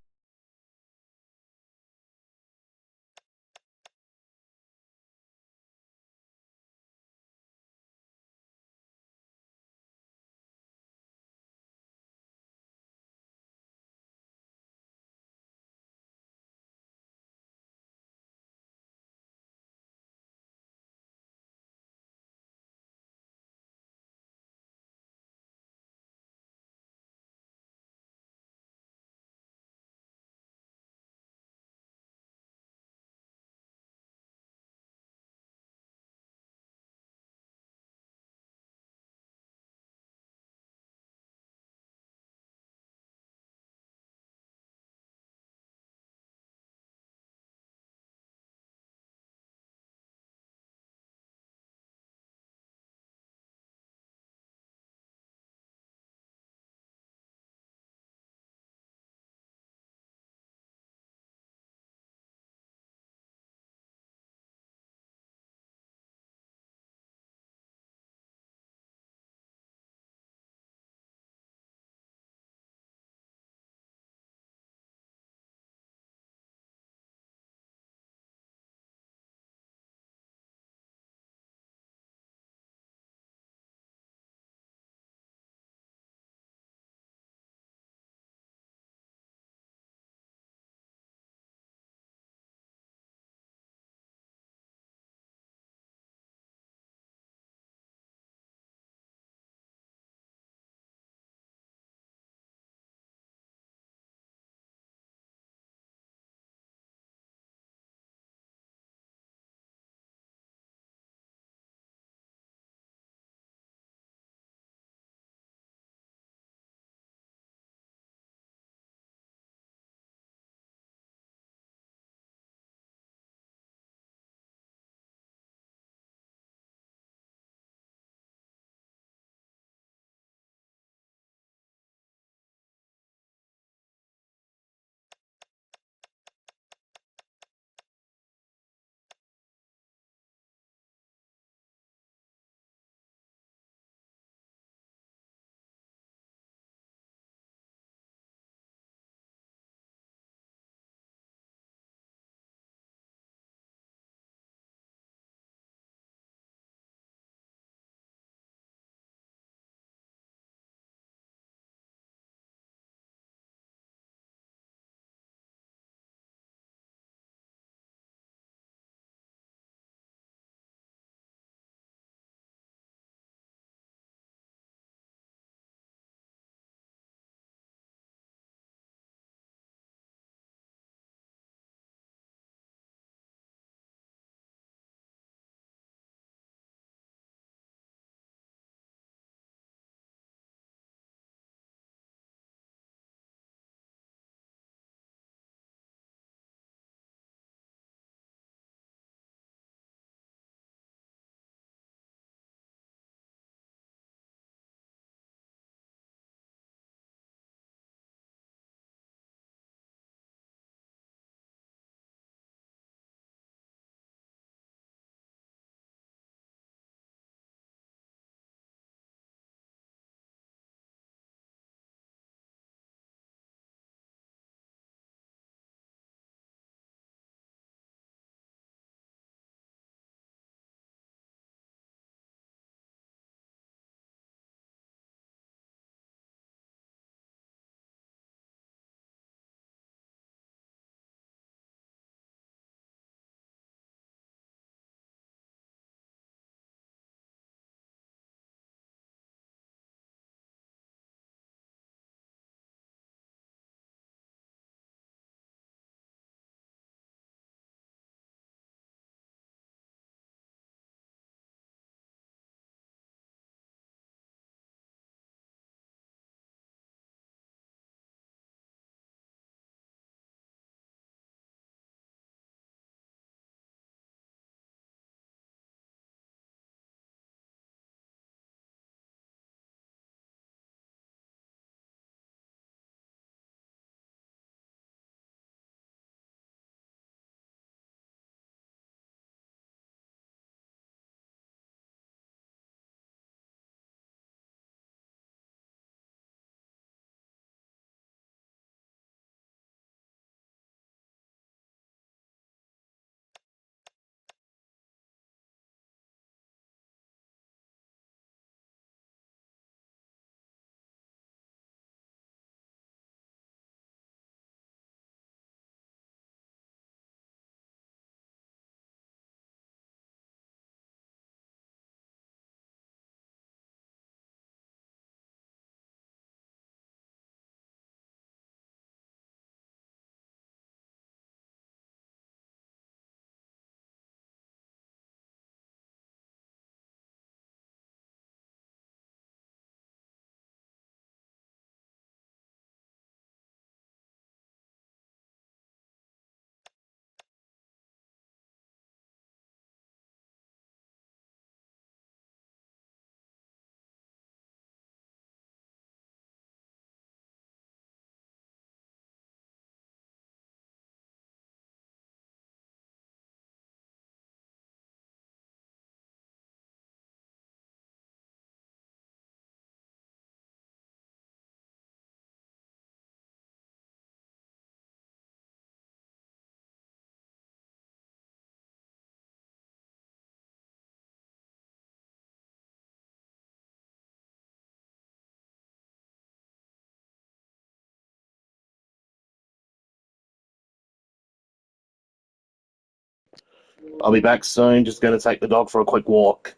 Speaker 1: I'll be back soon. Just going to take the dog for a quick walk.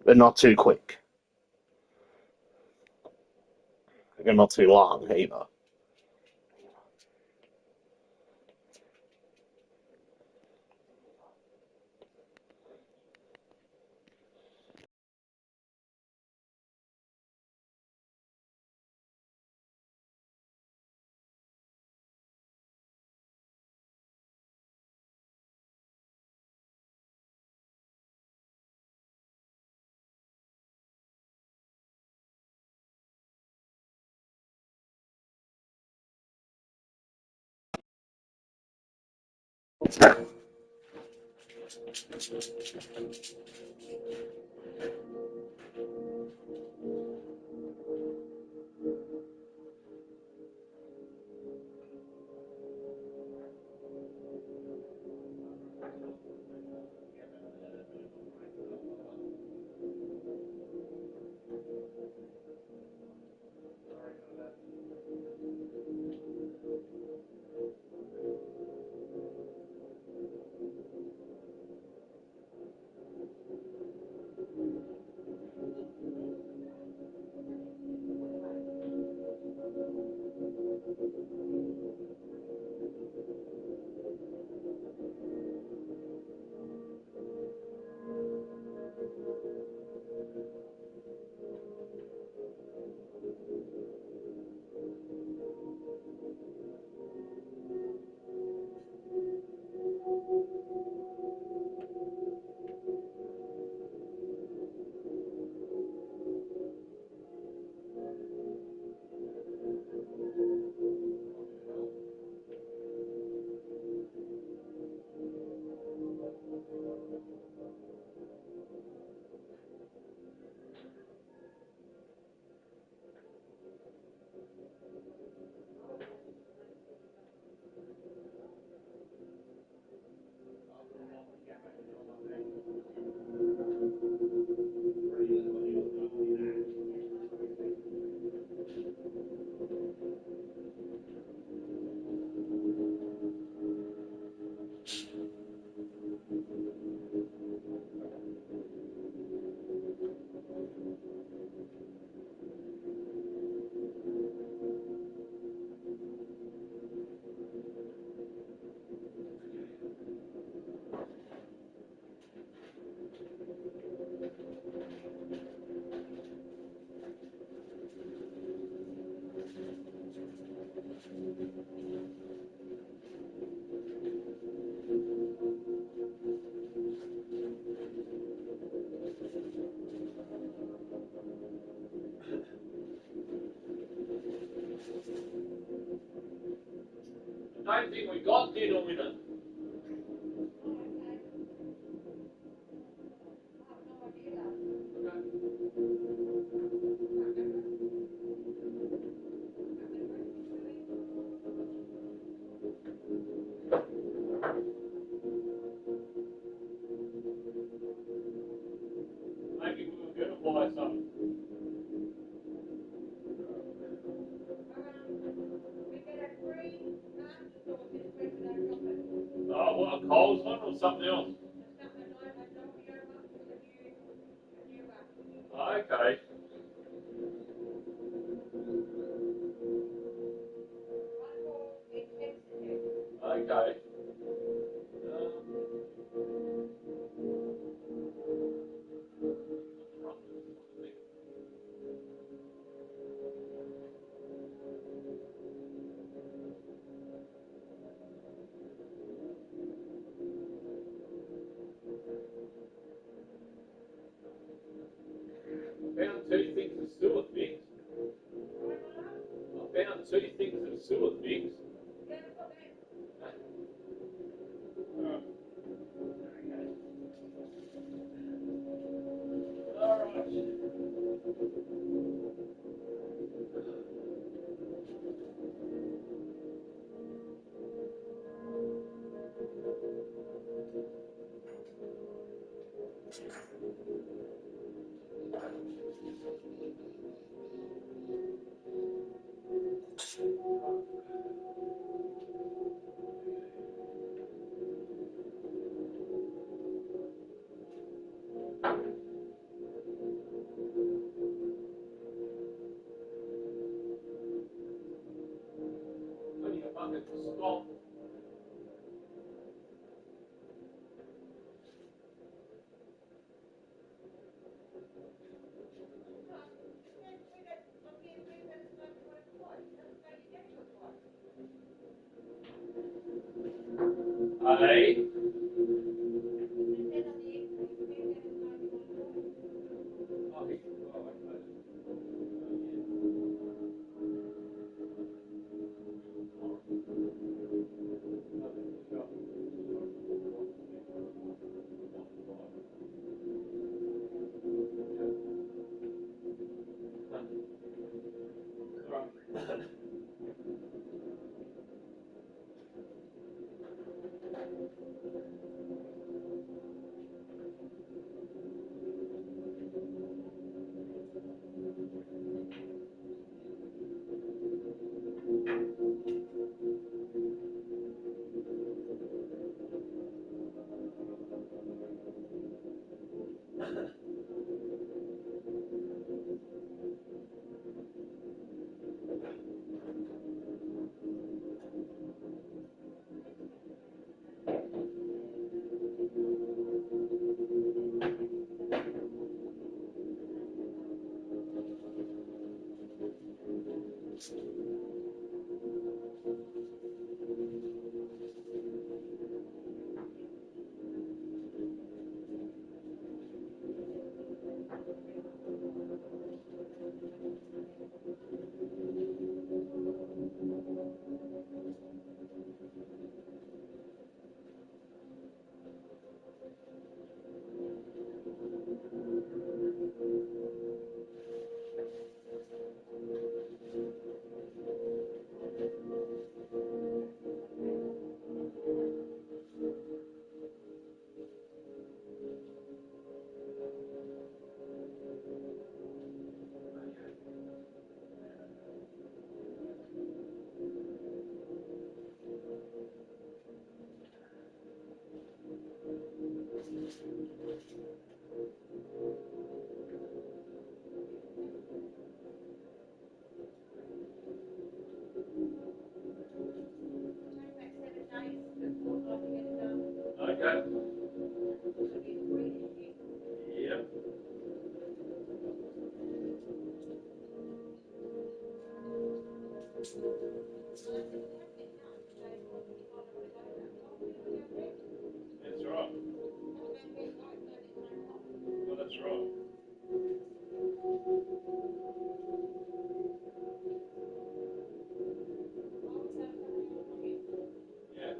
Speaker 1: But not too quick. And not too long either.
Speaker 6: I don't think we got dinner with it. Maybe we were going to buy some. Oh, what, a Coles one or something else? Okay. Okay. Found two things of sewer things. I found two things of sewer things. Alright. Hey. Okay. Yep. That's right. Well, that's right. Yeah.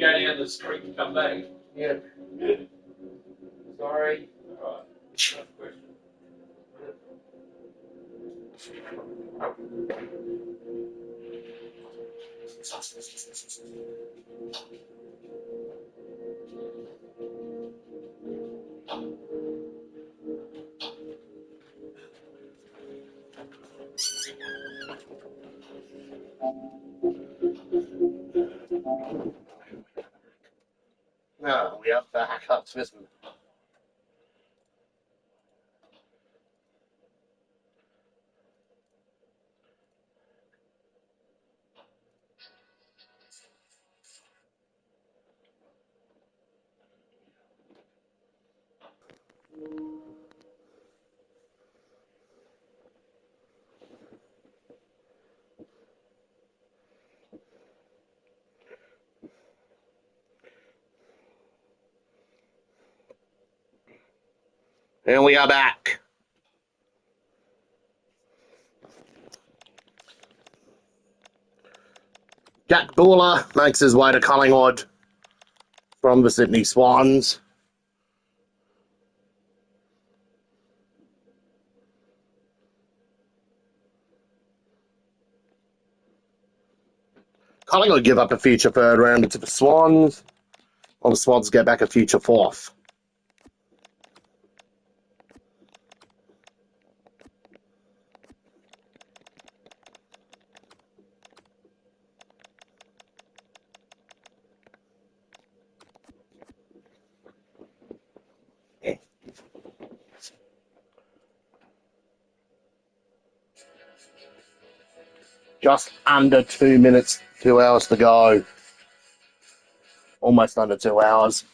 Speaker 6: go down the street and come back.
Speaker 1: Yeah. Sorry.
Speaker 6: All right. Next question.
Speaker 1: No, we are back up to this. And we are back. Jack Buller makes his way to Collingwood from the Sydney Swans. Collingwood give up a future third rounder to the Swans, while the Swans get back a future fourth. Just under 2 minutes, 2 hours to go. Almost under 2 hours.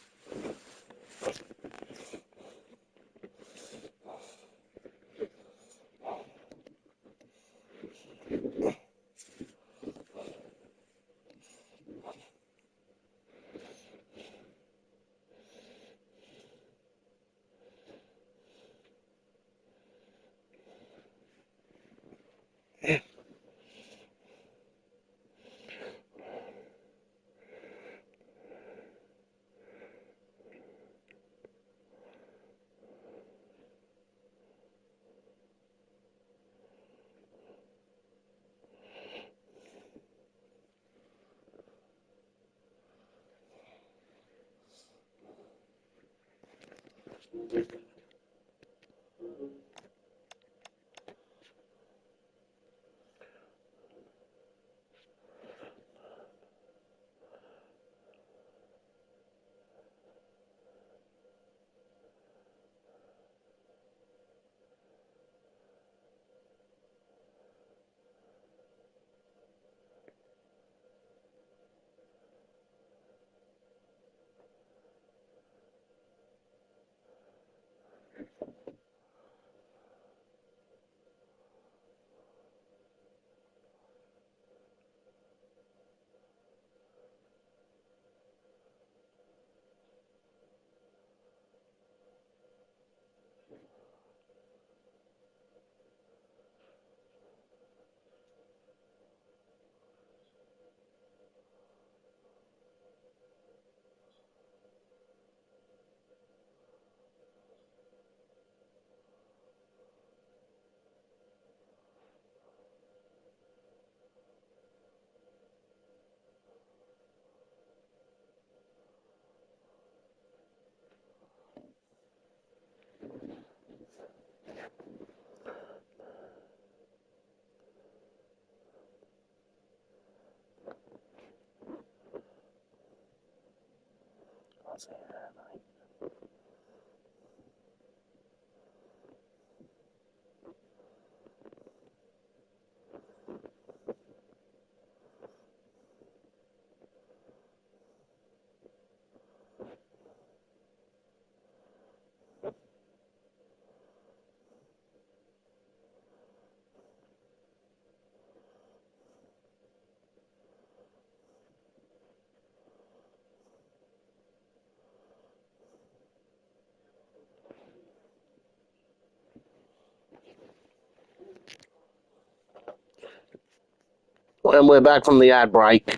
Speaker 1: And we're back from the ad break.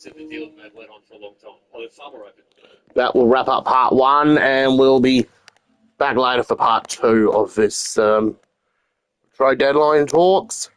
Speaker 3: to the deal that they've let on for a long time. Oh, they're far more open.
Speaker 1: That will wrap up part one, and we'll be back later for part two of this trade deadline talks.